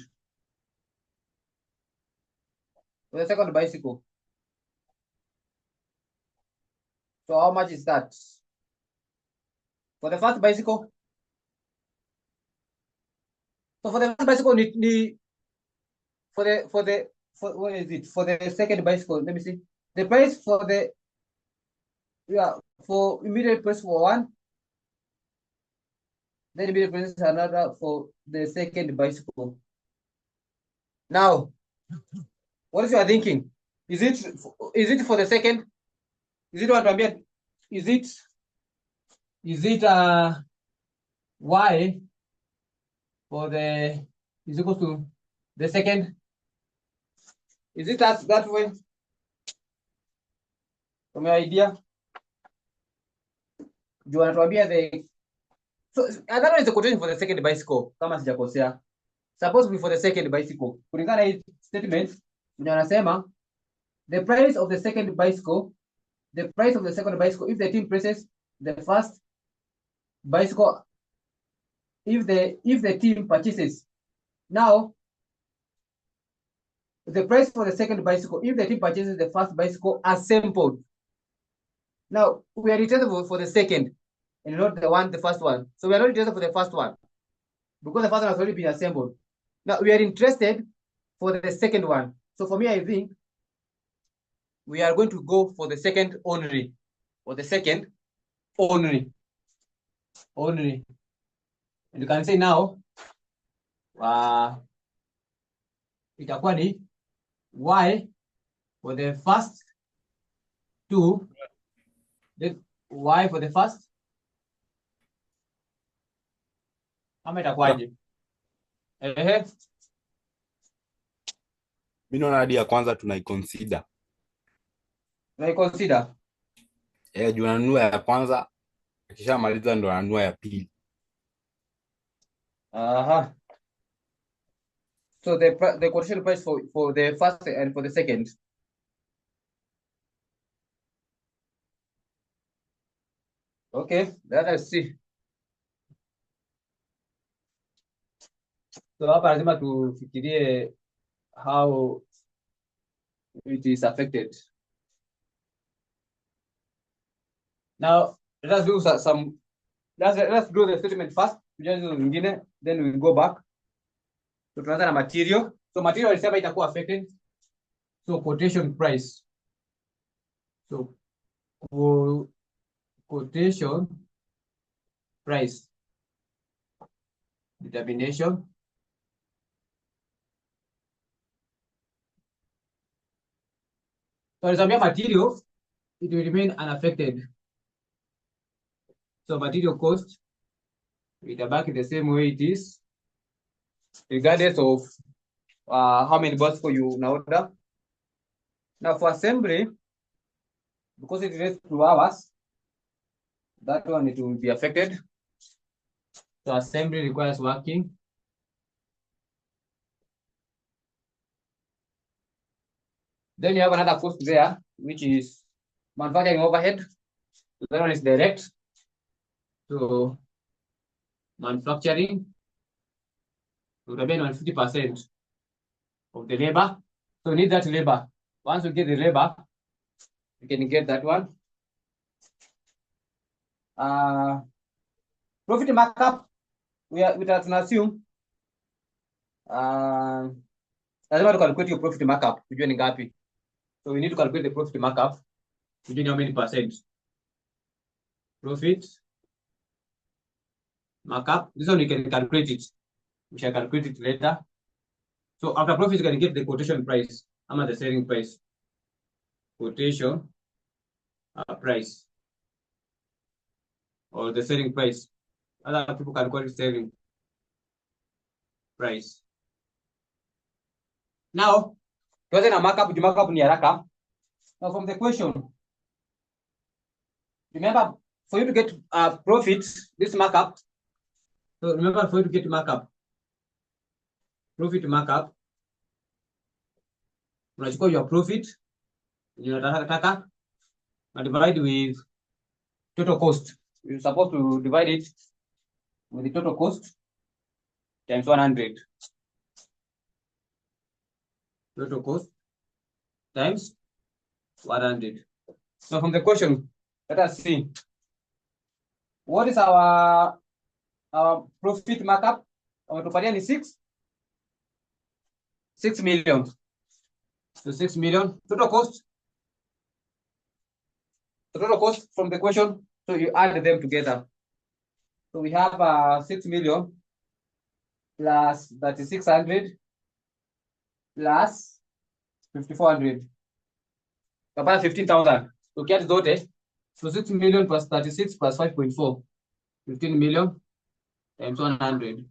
bicycle. So how much is that? For the first bicycle? So for the first bicycle, what is it? For the second bicycle, let me see. The price for the for immediate price for one, then immediate price another for the second bicycle. Now, what is your thinking? Is it for the second? Is it what I'm being? Is it y for the is equal to the second? Is it that way? From your idea? Do you want to be the so that one is the quotation for the second bicycle? Kama sijakosea. Supposed to be for the second bicycle. Kulingana hii statement, unasema the price of the second bicycle, if the team presses the first bicycle, if the team purchases. Now, the price for the second bicycle, if the team purchases the first bicycle assembled. Now, we are interested for the second and not the first one. So we are not interested for the first one because the first one has already been assembled. Now, we are interested for the second one. So for me, I think we are going to go for the second only. For the second only. Only. And you can say now, itakuwa ni y for the first two, then y for the first. Ama itakuwaje? Mimi naona hadi ya kwanza tunaiconsider. Consider. Juu ananunua ya kwanza, akishamaliza ndo ananunua ya pili. Aha. So the quotation price for the first and for the second. Okay, let us see. So hapa lazima tufikirie how it is affected. Now let us do some. Let's do the statement first. Then we go back. So tunaanza na material. So material alisema itakuwa affected. So quotation price. So quotation price determination. So alisema material, it will remain unaffected. So material cost itabaki the same way it is, regardless of how many bicycles you order. Now for assembly, because it relates to hours, that one it will be affected. So assembly requires working. Then you have another cost there, which is manufacturing overhead. That one is direct. So manufacturing will remain on 50% of the labor. So we need that labor. Once we get the labor, we can get that one. Profit markup, we can assume lazima to calculate your profit markup tujue ni ngapi. So we need to calculate the profit markup tujue how many percent. Profit markup, this one we can calculate it. We shall calculate it later. So after profit, you can get the quotation price. How much the selling price? Quotation price or the selling price. Other people can call it selling price. Now, tuanze na markup. The markup ni haraka. Now from the question, remember for you to get profit, this markup. So remember, for you to get markup, profit markup, unachukua your profit, unataka and divide with total cost. You're supposed to divide it with the total cost times 100. Total cost times 100. So from the question, let us see. What is our profit markup? Our total is 6 million. So 6 million total cost. The total cost from the question, so you add them together. So we have 6 million plus 3600 plus 5400. About 15,000. So get dotted. So 6 million plus 36 plus 5.4. 15 million times 100.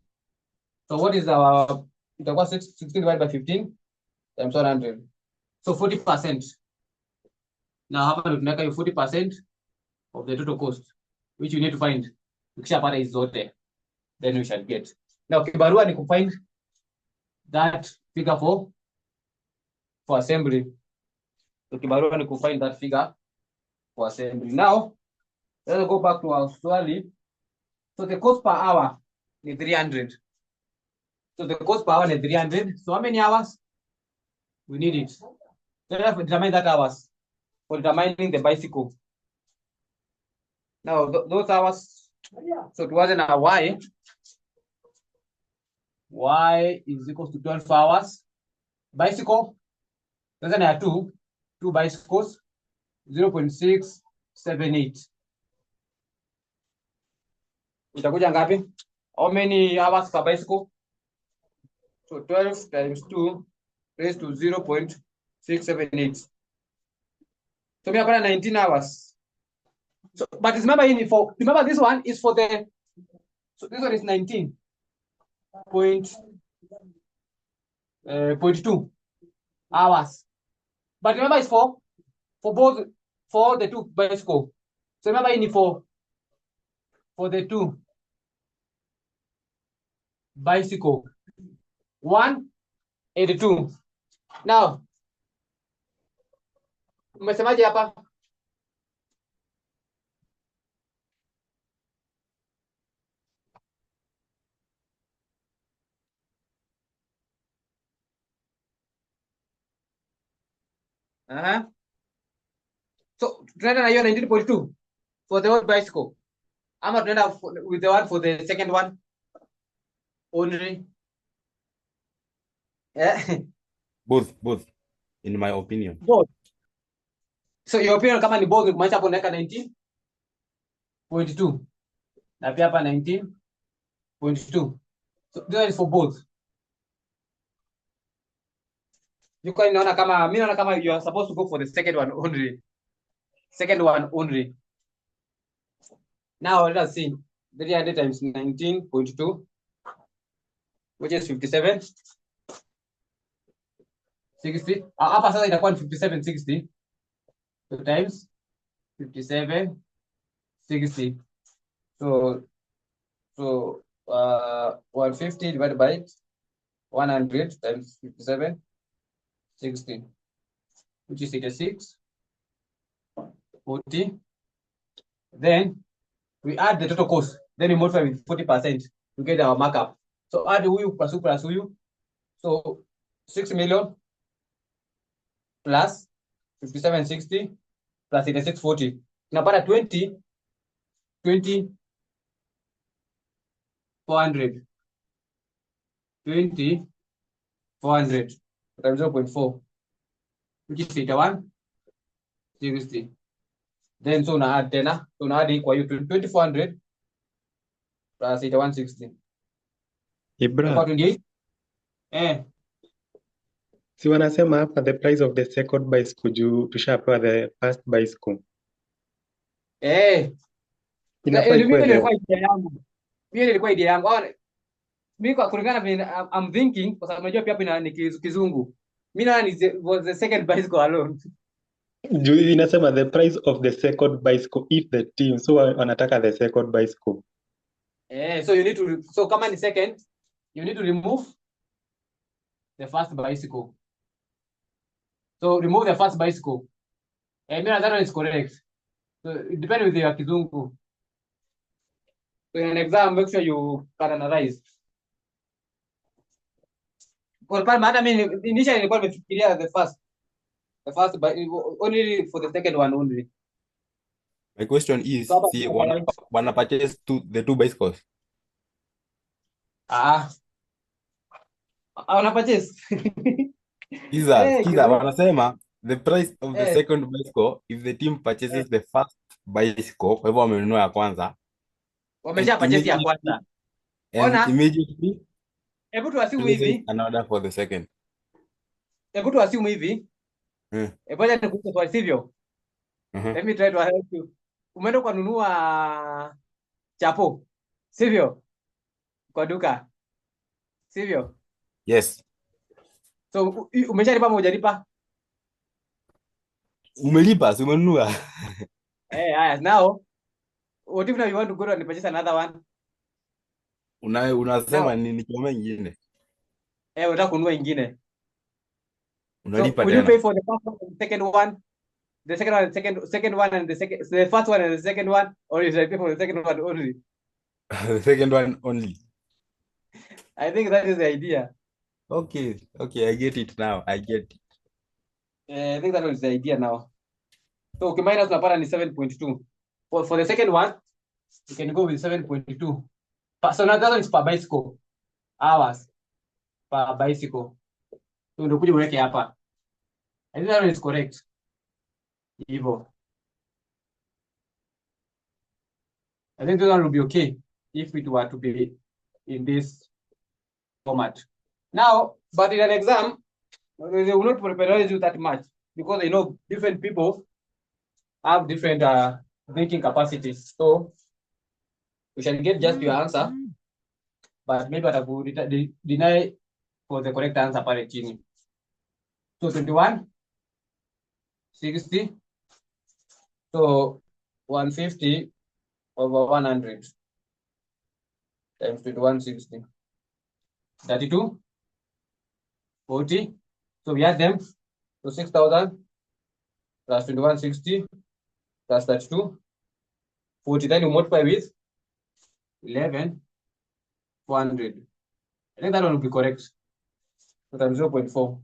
So what is our 16 divided by 15 times 100? So 40%. Now hapa tunaweka hiyo 40% of the total cost, which you need to find. Ukishapata hizo zote, then we shall get. Now kibarua ni kufind that figure for assembly. So kibarua ni kufind that figure for assembly. Now let's go back to our swali. So the cost per hour is 300. So the cost per hour is 300. So how many hours? We need it. So let's determine that hours for determining the bicycle. Now those hours, so it wasn't a y. Y is equal to 12 hours. Bicycle, doesn't have two bicycles, 0.678. Itakuja ngapi? How many hours per bicycle? So 12 times 2 raised to 0.678. So we have 19 hours. So, but remember, remember this one is for the, so this one is 19.2 hours. But remember, it's for both, for the two bicycle. So remember, in for the two bicycle, 1 and 2. Now, umesemaje hapa? So tunaenda na hiyo 19.2 for the whole bicycle. Ama tunaenda with the one for the second one only. Both, in my opinion. Both. So your opinion kama ni both, kumaanisha hapo unaweka 19.2 na pia hapa 19.2. So this is for both. You can naona kama mimi naona kama you are supposed to go for the second one only. Second one only. Now let us see. 300 times 19.2, which is 57. 60. Hapa sasa itakuwa 5760. So times 5760. So 150 divided by 100 times 5760, which is 86. 40. Then we add the total cost. Then we multiply with 40% to get our markup. So add huyu plus huyu. So 6 million plus 5760 plus 8640. Tunapata 20,400 20,400 times 0.4, which is 8160. Then so una add tena, so una add equal you to 2,400 plus 8160. Ibra, 28. si wanasema hapa the price of the second bicycle juu tushapewa the first bicycle. Inafaa ikuwe Mimi the nilikuwa idea yangu. Mimi kwa kulingana vile I'm thinking, kwa sababu unajua pia hapa ni kizungu. Mimi naona was the second bicycle alone. Juu inasema the price of the second bicycle if the team, so wanataka the second bicycle. So you need to, so kama ni second, you need to remove the first bicycle. So remove the first bicycle. Mira, that one is correct. So it depends with your kizungu. So in an exam, make sure you can analyze. Kwa pale maana mimi initially nilikuwa nimefikiria the first, but only for the second one only. My question is, So, see, wanna purchase the two bicycles. Una purchase. Kiza, wanasema the price of the Eh. second bicycle if the team purchases the first bicycle, kwa hivyo wamenunua ya kwanza. Wamesha purchase ya kwanza. And Ona. immediately Hebu tuasimu places hivi. an order for the second. Hebu tuasimu hivi. Hebu acha nikuulize swali sivyo? Let me try to help you. Umeenda kununua chapo, sivyo? Kwa duka. Sivyo? Yes. So umeshalipa ama hujalipa? Umelipa, si umenunua. Haya, now what if now you want to go and purchase another one? Unasema ni kama ingine. Unataka kununua ingine. Unalipa So, will you tena. pay for the first one and the second one? The second one, second one and the first one and the second one, or is I pay for the second one only? The second one only. I think that is the idea. Okay, I get it now. I get it. I think that is the idea now. So okay, minus tunapata ni 7.2. For the second one, you can go with 7.2. So now that one is per bicycle. Hours per bicycle. So ndio kuja uweke hapa. I think that one is correct. Hivyo. I think that one will be okay if it were to be in this format. Now, but in an exam, they will not prepare you that much because they know different people have different thinking capacities. So we shall get just your answer, but maybe I will deny for the correct answer pale chini. So 21, 60, so 150 over 100 times 2160. 32, 40. So we add them. So 6,000 plus 2160 plus 32, 40. Then you multiply with 11,400. I think that one will be correct. So times 0.4.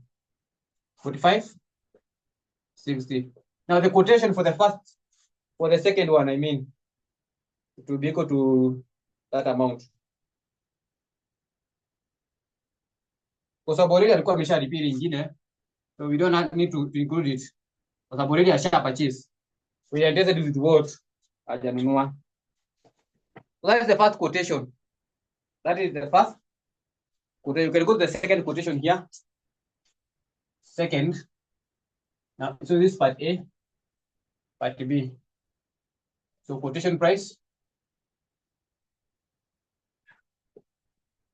45, 60. Now the quotation for the second one, I mean, it will be equal to that amount. Kwa sababu already alikuwa ameshalipia ingine, so we don't need to include it. Kwa sababu already asha purchase. We are interested with what hajanunua. So that is the first quotation. That is the first quotation. You can go to the second quotation here. Second. Now, so this is part A, part B. So quotation price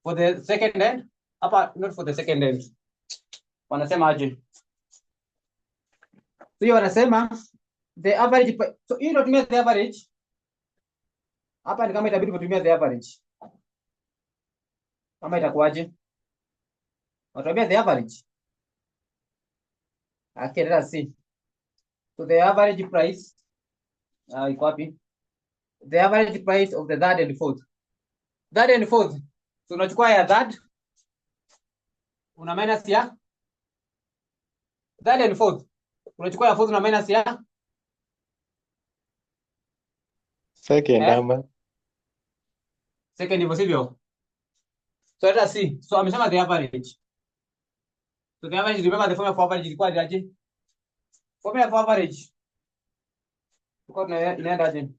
for the second end, not for the second end. Wanasema aje? So hiyo wanasema the average, so hiyo tunatumia the average. Hapa ni kama itabidi kutumia the average. Kama itakuwaje? Watatumia the average. Okay, let us see. So the average price, iko wapi? The average price of the third and fourth. Third and fourth. So unachukua ya third, una minus ya third and fourth. Unachukua ya fourth una minus ya Second ama. Second hivyo sivyo? So let us see. So amesema the average. So the average, remember the formula for average ilikuwa aje? Formula for average. Inaenda aje?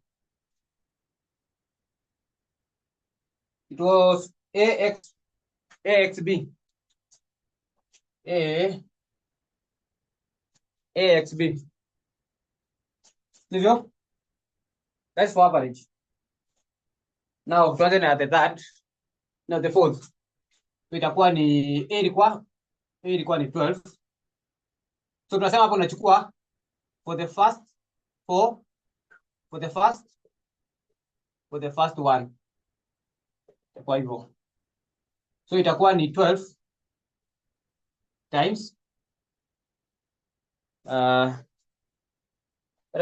It was AXB. AXB. Sivyo? That's for average. Now tuanze na the third. Now the fourth. So itakuwa ni A ilikuwa ni 12. So tunasema hapo unachukua for the first four, for the first one. Kwa hivyo. So itakuwa ni 12 times hata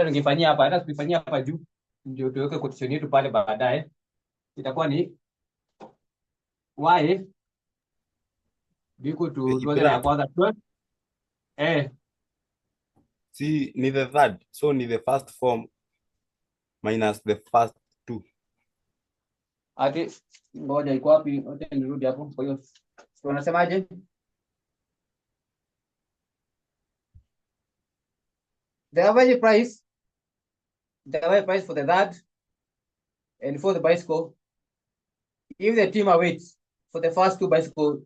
ningefanyia hapa, hata tukifanyia hapa juu ndio tuweke quotation yetu pale baadaye. Itakuwa ni y equal to tuanze na ya kwanza 12. See, ni the third. So ni the first form minus the first two. Ati ngoja iko wapi? Wote nirudi hapo. Kwa hiyo tunasemaje? The average price for the third and for the bicycle, if the team awaits for the first two bicycles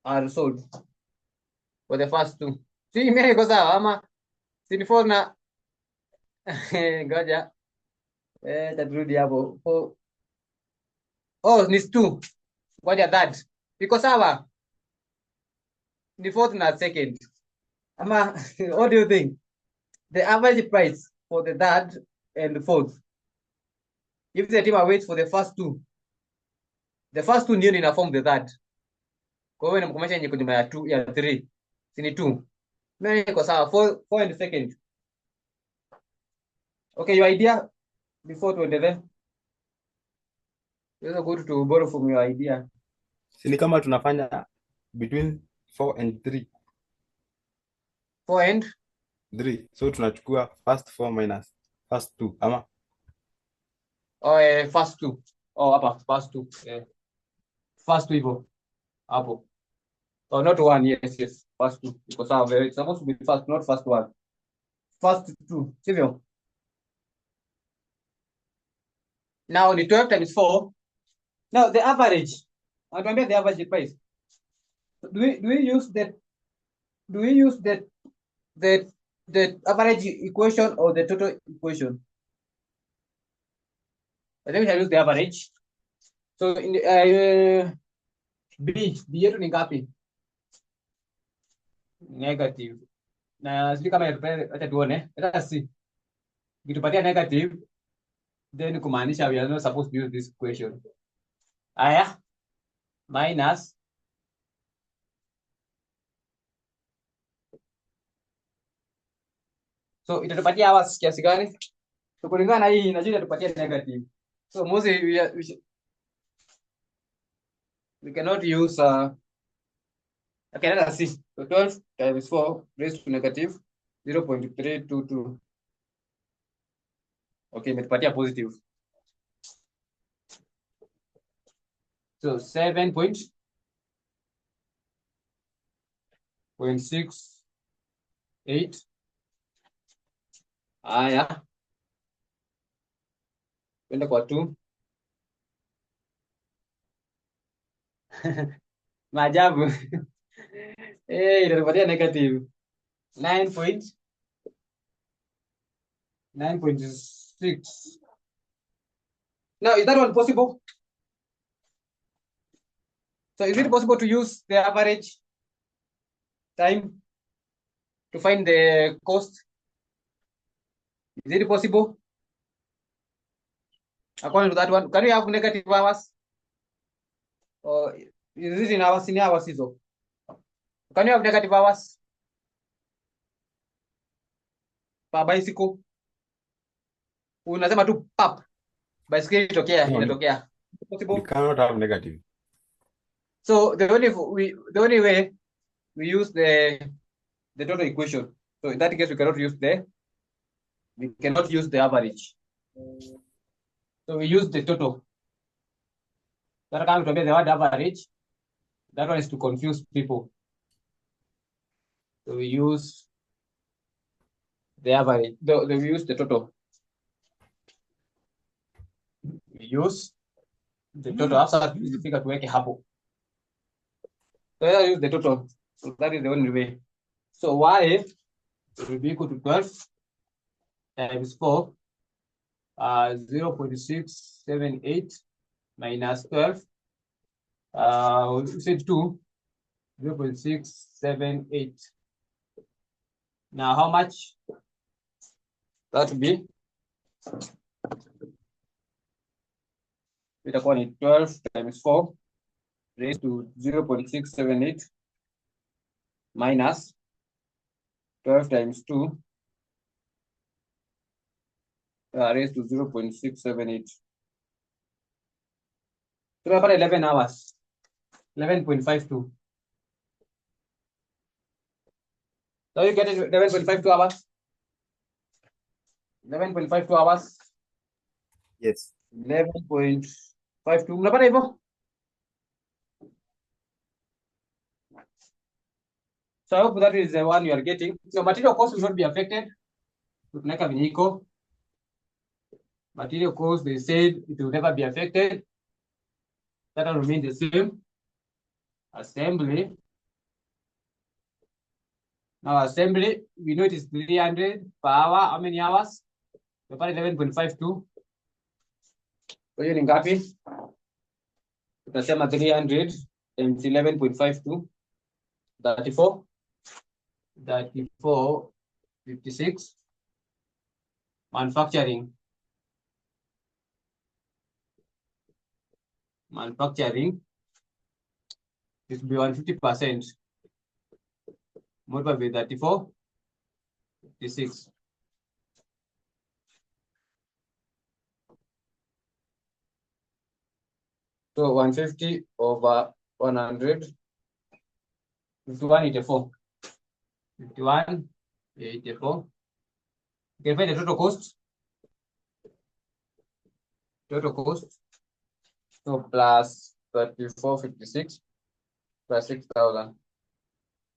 are sold for the first two. Si mimi iko sawa ama si ni for na ngoja taturudi hapo. Oh, ni two. Ngoja third. Iko sawa. Ni fourth na second. Ama what do you think? The average price for the third and the fourth. If the team awaits for the first two ndio ina form the third. Kwa hiyo inamkomesha yenye kujuma ya 2 ya 3. Si ni 2. Mimi niko sawa 4 and second. Okay, your idea before tuendelee. You're good to borrow from your idea. Si ni kama tunafanya between 4 and 3. 4 and 3. So tunachukua first 4 minus first 2 ama first 2. Oh, hapa first 2. First 2 hivyo. Hapo. Oh, not 1. Yes. First 2. Because it's supposed to be first, not first 1. First 2. Sivyo? Now the 12 times 4. Now the average. Atuambia the average price. Do we use the average equation or the total equation? I think we shall use the average. So in the B yetu ni ngapi? Negative. Na sisi kama acha tuone. Let us see. Ikitupatia negative, then kumaanisha we are not supposed to use this equation. Aya, minus so itatupatia hours kiasi gani? So kulingana na hii inajua itatupatia negative. So mostly we cannot use okay, let us see. So 12 times 4 raised to negative 0.322. Okay, imetupatia positive. So 7.68. Haya. Kwenda kwa 2. Maajabu. Itatupatia negative 9.6. Now, is that one possible? So is it possible to use the average time to find the cost? Is it possible? According to that one, can we have negative hours? Or is it in hours? In hours is all. Can you have negative hours per bicycle? Unasema tu pap. Bicycle inatokea. Possible? we cannot have negative. So the only way we use the total equation. So in that case, we cannot use the average. So we use the total. That comes to be the word average. That one is to confuse people. So we use the average. We use the total. We use the total. After this figure to make a hapo. So I use the total. So that is the only way. So y will be equal to 12 times 4, 0.678 minus 12. We said 2, 0.678. Now how much? That would be itakuwa ni 12 times 4 raised to 0.678 minus 12 times 2 raised to 0.678. So we have 11 hours, 11.52. So you get it, 11.52 hours. 11.52 hours. Yes. 11.52. Mnapata hivyo? So I hope that is the one you are getting. So material cost will not be affected. Tunaweka vinyiko. Material cost, they said it will never be affected. That will remain the same. Assembly. Now assembly, we know it is 300 per hour. How many hours? So 11.52. Kwa hiyo ni ngapi? Tutasema 300 times 11.52. 34. 34, 56. Manufacturing. Manufacturing. It will be 150%. Multiplied by 34, 56. So 150 over 100, 5184. 5184. You can find the total cost. Total cost. So plus 3456 plus 6,000.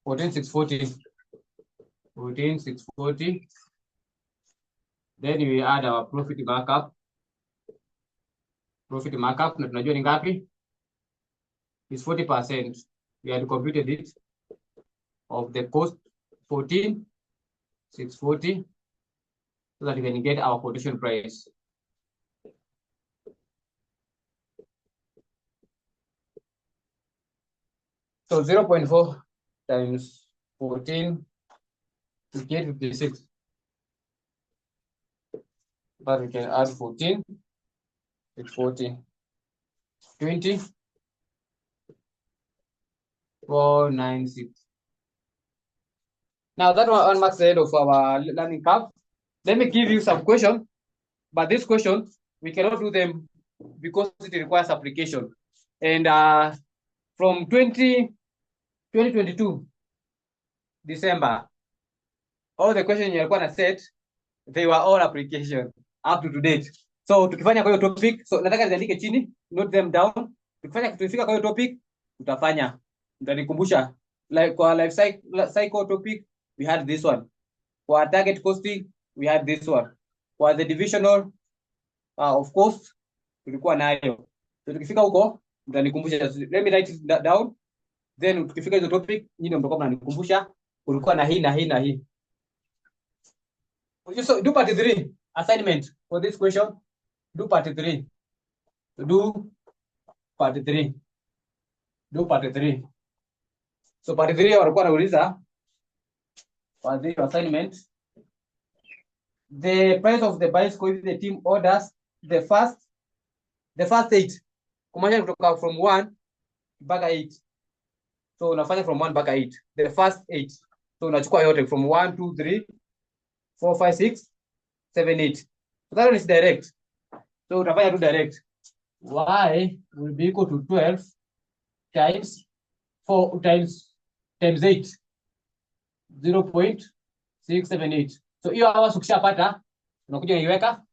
14,640. 14,640. Then we add our profit markup. Profit markup, na tunajua ni ngapi? Is 40%. We had computed it of the cost 14,640 so that we can get our quotation price. So 0.4 times 14 to get 56. But we can add 14, it's 40, 20, 496. Now that one marks the end of our learning curve. Let me give you some questions, but these questions, we cannot do them because it requires application. And from 2022, December, all the questions you are set, they were all application up to date. So tukifanya kwa hiyo topic, so nataka niandike chini, note them down. Tukifika kwa hiyo topic, tutafanya. Mtanikumbusha, like kwa life cycle topic, we had this one. For target costing, we had this one. For the divisional of cost, tulikuwa nayo. So tukifika huko, mtanikumbusha. Let me write it down. Then tukifika hizo topic, nyinyi ndio mtakuwa mnanikumbusha kulikuwa na hii na hii na hii. So do part 3 assignment for this question. Do part 3. Do part 3. Do part 3. So part 3 walikuwa wanauliza for the assignment. The price of the bicycle if the team orders the first 8. Kumaanisha kutoka from 1 mpaka 8. So unafanya from 1 mpaka 8. The first 8. So unachukua yote from 1, 2, 3, 4, 5, 6, 7, 8. So that one is direct. So utafanya tu direct. Y will be equal to 12 times 4 times 8. 0.678. So hiyo hours ukishapata unakuja unaiweka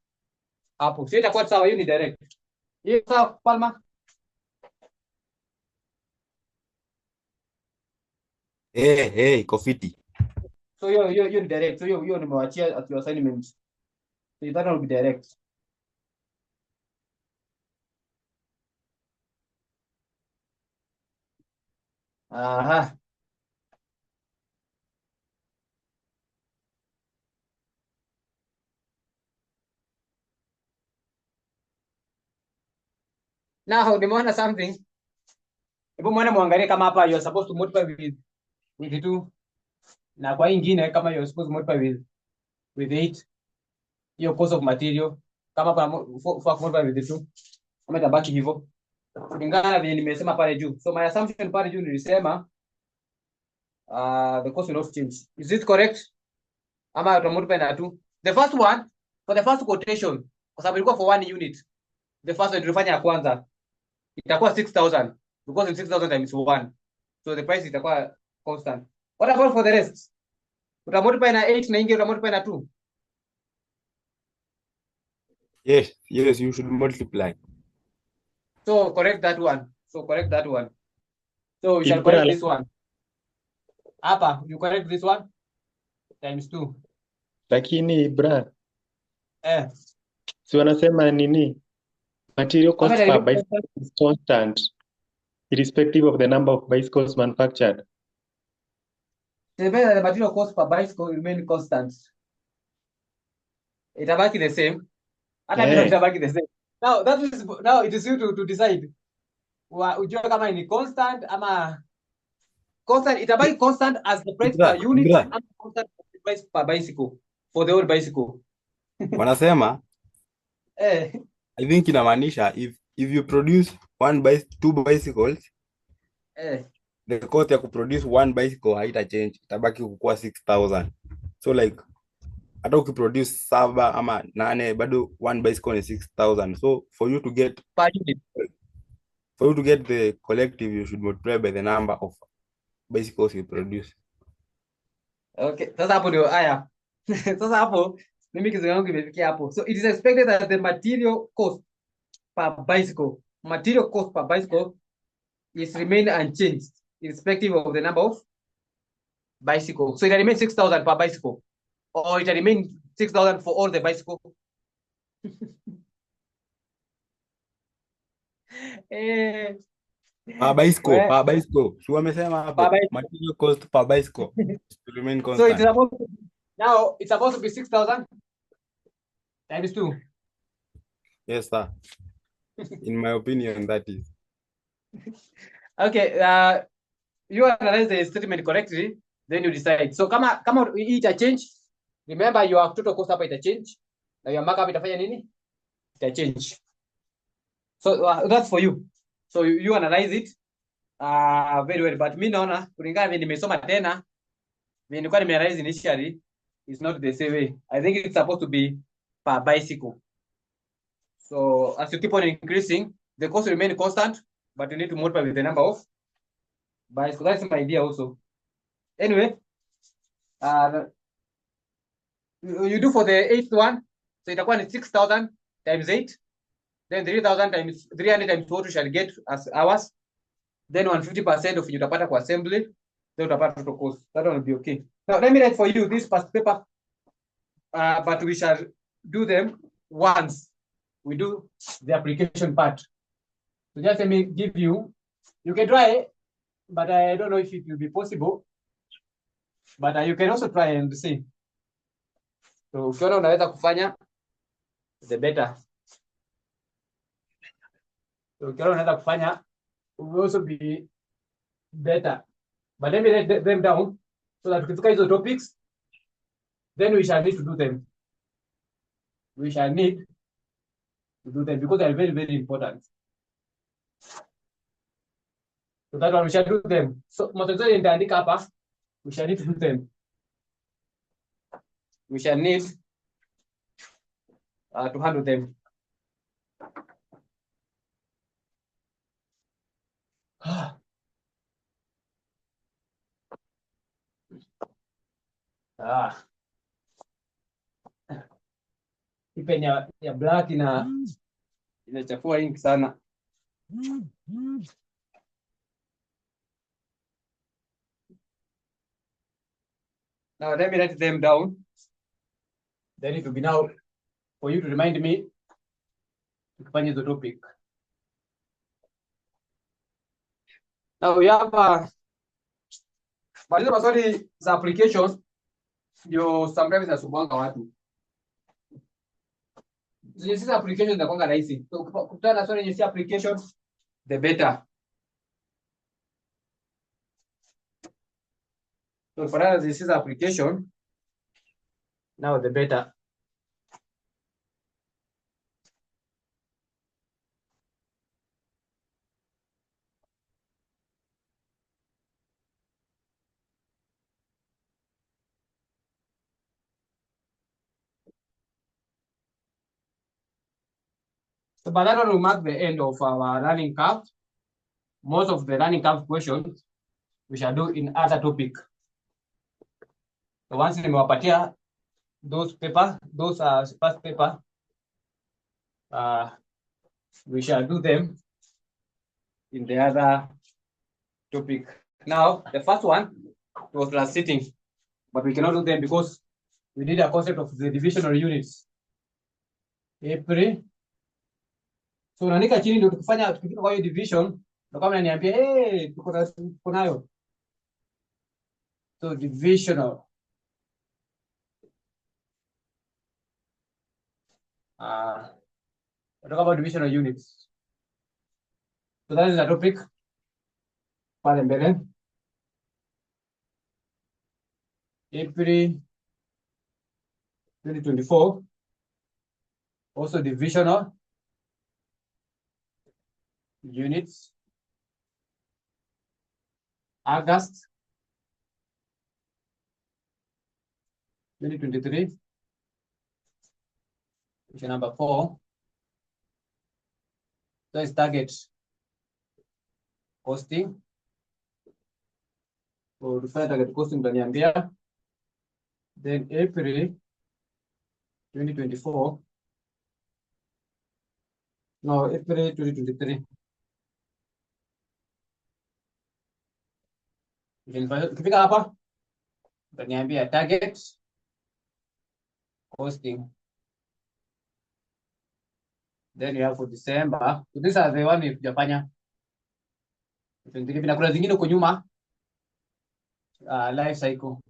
hapo. Sio itakuwa sawa, hiyo ni direct. Hiyo sawa Palma? Iko fiti. So hiyo ni direct. So hiyo nimewachia at your assignment. So that will be direct. Aha. Now nimeona something. Hebu muone muangalie kama hapa you are supposed to multiply with 2. Na kwa nyingine kama you are supposed to multiply with 8. hiyo cost of material kama kwa multiply with the two kama itabaki hivyo kulingana na vile nimesema pale juu. So my assumption pale juu nilisema the cost will not change. Is it correct? Ama utamultiply na 2. The first one for the first quotation kwa sababu ilikuwa for 1 unit. The first one tulifanya ya kwanza itakuwa 6000 because it's 6000 times 1. So the price itakuwa constant. What about for the rest? Utamultiply na 8 na ingi utamultiply na 2. Yes, you should multiply. So correct that one. So we shall Ibra, correct this one. Hapa, you correct this one times 2. lakini bra, si wanasema nini? Material cost Ama per direct bicycle is constant irrespective of the number of bicycles manufactured. the material cost per bicycle remain constant. Itabaki the same. Hata vile itabaki the same. Now it is you to decide. Ujue kama ni constant ama constant, itabaki constant as the price per unit and constant as the price per bicycle for the whole bicycle. Wanasema I think inamaanisha if you produce two bicycles, the cost ya kuproduce one bicycle haita change, itabaki kukuwa 6000. So like hata ukiproduce 7 ama 8 bado one bicycle is 6000. So for you to get Per unit. The collective, you should multiply by the number of bicycles you produce. Okay, sasa hapo ndio haya. Sasa hapo mimi kizo yangu imefikia hapo. So it is expected that the material cost per bicycle is remain unchanged irrespective of the number of bicycle. So it remain 6000 per bicycle or it remain 6000 for all the bicycle. Per bicycle. So wamesema hapo material cost per bicycle to remain constant. So it's supposed to be 6000 times 2. Yes, sir. In my opinion, that is. Okay, you analyze the statement correctly, then you decide. So kama ita change, remember your total cost hapa ita change, na your markup itafanya nini? Ita change. So that's for you. So you analyze it very well, but mimi naona kulingana vile nimesoma tena, vile nilikuwa nimeanalyze initially is not the same way. I think it's supposed to be per bicycle. So as you keep on increasing, the cost will remain constant, but you need to multiply with the number of bicycles. That's my idea also. Anyway, you do for the 8th one, so itakuwa ni 6000 times 8, then 3000 times 300 times what we shall get as hours, then 150% of utapata kwa assembly, then utapata total cost. That one will be okay. Now let me write for you this past paper, but we shall do them once we do the application part. So just let me give you can try, but I don't know if it will be possible, but you can also try and see. So ukiona unaweza kufanya, the better. So ukiona unaweza kufanya, it will also be better. But let me write them down so that tukifika hizo topics, then we shall need to do them. We shall need to do them because they are very, very important. So that one we shall do them. So matatizo nitaandika hapa, we shall need to do them. We shall need to handle them. Hii pen ya black inachafua ink sana. Now let me write them down. Then it will be now for you to remind me tukifanya hizo topic. Now we have maliza maswali za applications ndio sometimes nasumbuanga watu. Sisi application zinakuanga rahisi. So ukikutana na swali yenye si application, the better. So for us this is application, now the better. So by that one, we mark the end of our learning curve. Most of the learning curve questions we shall do in other topic. So once nimewapatia those paper, those past paper, we shall do them in the other topic. Now, the first one was class sitting, but we cannot do them because we did a concept of the divisional units. April. So unaandika chini ndio tukifanya tukifika kwa hiyo division ndio kama unaniambia tuko nayo. So divisional. Talk about divisional units. So that is the topic. Pale mbele. April 2024. Also divisional units. August 2023. Question number 4. So it's target costing. So define target costing utaniambia. Then April 2024. No, April 2023. Ukifika hapa utaniambia target costing. Then you have for December. So these are the one if Japanya. Kuna zingine huko nyuma. Life cycle.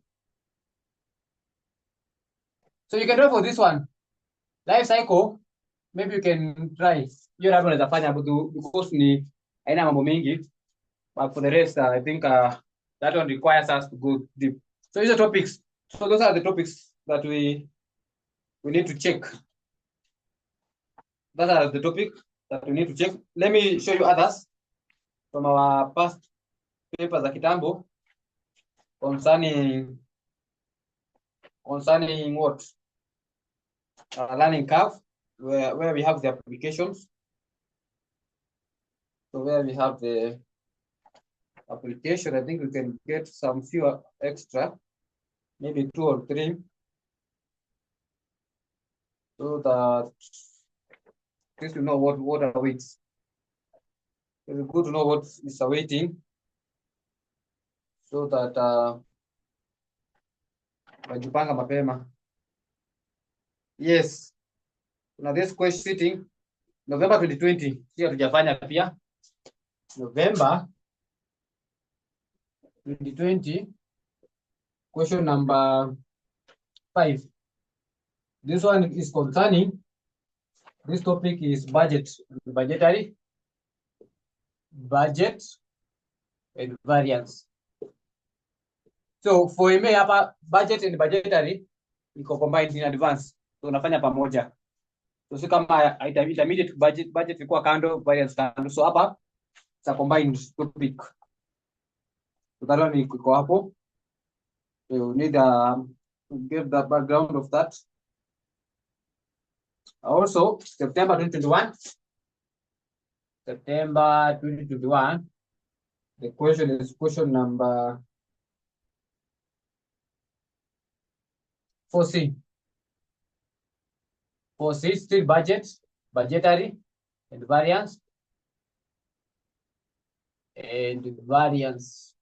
So you can try for this one. Life cycle. Maybe you can try. Hiyo labda unaweza fanya because ni haina mambo mengi. But for the rest, I think that one requires us to go deep. So these are topics. So those are the topics that we need to check. That are the topic that we need to check. Let me show you others from our past papers za kitambo concerning what? Learning curve, where we have the applications. So where we have the application, I think we can get some few extra, maybe 2 or 3. So that at least you know what awaits. It's good to know what is awaiting, so that wajipanga mapema. Yes. Now this question sitting November 2020. Hiyo tujafanya pia. November 2020. Question number 5. This one is concerning. This topic is budget and variance. So for me hapa budget and budgetary iko combined in advance. So unafanya pamoja. So si kama intermediate budget ilikuwa kando, variance kando. So hapa it's a combined topic. So that one iko hapo. So you need to give the background of that. Also, September 2021. September 2021. The question is question number 4C. 4C, still budget, budgetary, and variance. And variance.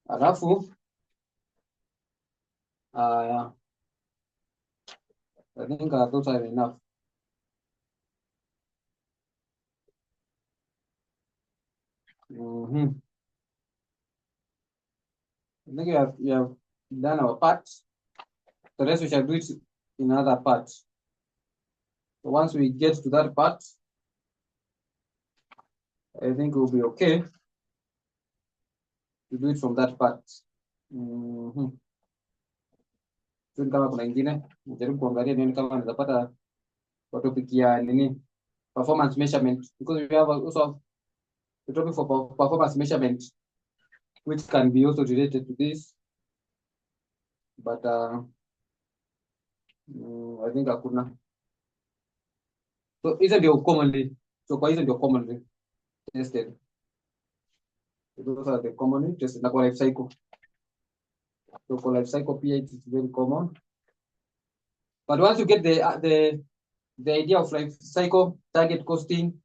Alafu, I think those are enough. I think you have done our part. The rest we shall do it in another part. So once we get to that part, I think we'll be okay to do it from that part. Kama kuna ingine najaribu kuangalia nini kama nitapata kwa topic ya nini performance measurement, because we have also the topic for performance measurement which can be also related to this. but I think hakuna. So hizo ndio commonly. So kwa hizo ndio commonly tested. Those are the commonly tested na kwa life cycle. So for life cycle pH is very common. But once you get the idea of life cycle, target costing,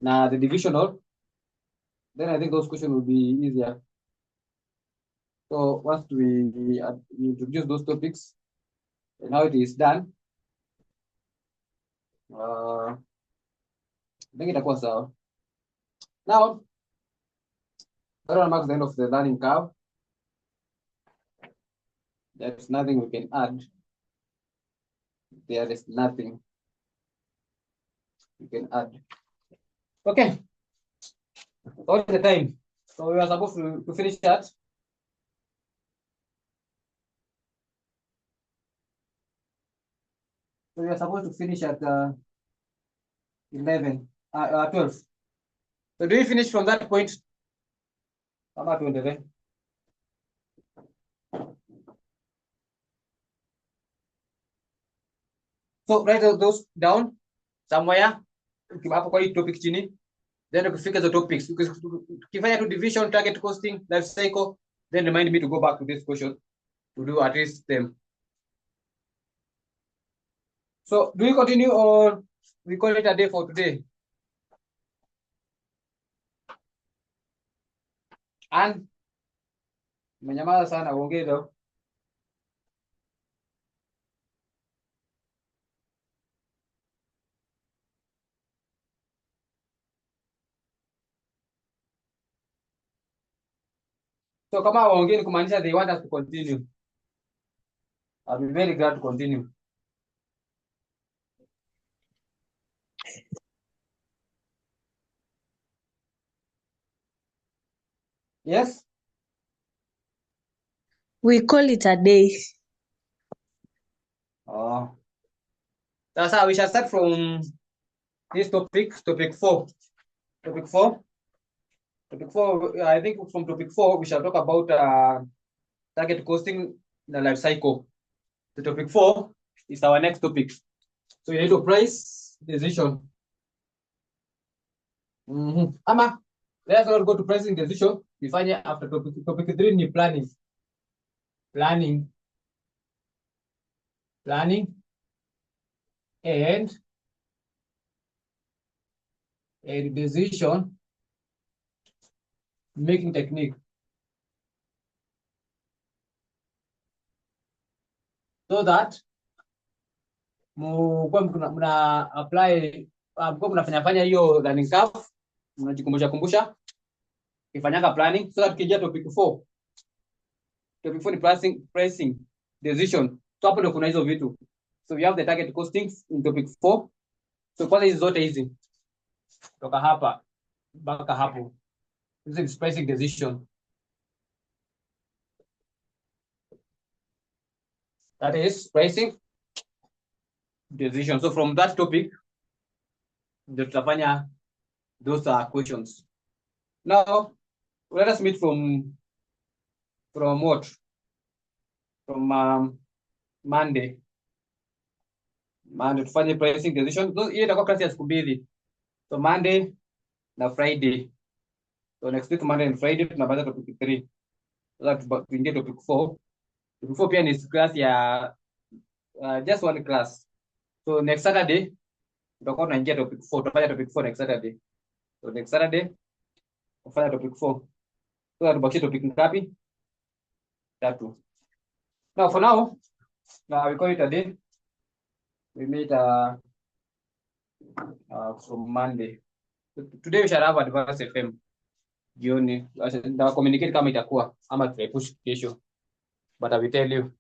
na the divisional, then I think those questions will be easier. So once we introduce those topics and how it is done, I think itakuwa sawa. Now, that marks the end of the learning curve. There's nothing we can add. There is nothing we can add. Okay. All the time. So we are supposed to finish that. So we are supposed to finish at 12. So do we finish from that point? How about 20? So write those down somewhere. Hapo kwa hii topic chini. Then ukifika the topics. Ukifanya to division, target costing, life cycle, then remind me to go back to this question to do at least them. So do we continue or we call it a day for today? And menyamaza sana uongeze. So kama waongeni kumaanisha they want us to continue. I'll be very glad to continue. Yes? We call it a day. Oh. That's how we shall start from this topic 4. Topic 4. Topic 4, I think from topic 4, we shall talk about target costing in the life cycle. The topic 4 is our next topic. So you need to price decision. Ama, let's not go to pricing decision. We find it after topic 3 ni planning. Planning and decision making technique. So that mna apply mnafanya hiyo learning curve, mnajikumbusha ifanyaka planning so that ukija topic 4. Topic 4 ni pricing decision. So hapo ndio kuna hizo vitu. So we have the target costings in topic 4. So kwanza hizo zote hizi kutoka hapa mpaka hapo. This is pricing decision. That is pricing decision. So from that topic, tutafanya those are questions. Now, let us meet from what? From Monday. Monday tufanye pricing decision. Hiyo itakuwa class ya siku mbili. So Monday na Friday. So next week Monday and Friday tunapata topic 3. So that tuingie topic 4. Topic 4 pia ni class ya just one class. So next Saturday tutakuwa tunaingia topic 4. Tutafanya topic 4 next Saturday. So next Saturday tutafanya topic 4. So tubaki topic ngapi? 3. Now for now, we call it a day. We meet from Monday. Today we shall have Advanced FM. Jioni. Nita communicate kama itakuwa ama tutaipush kesho. But I will tell you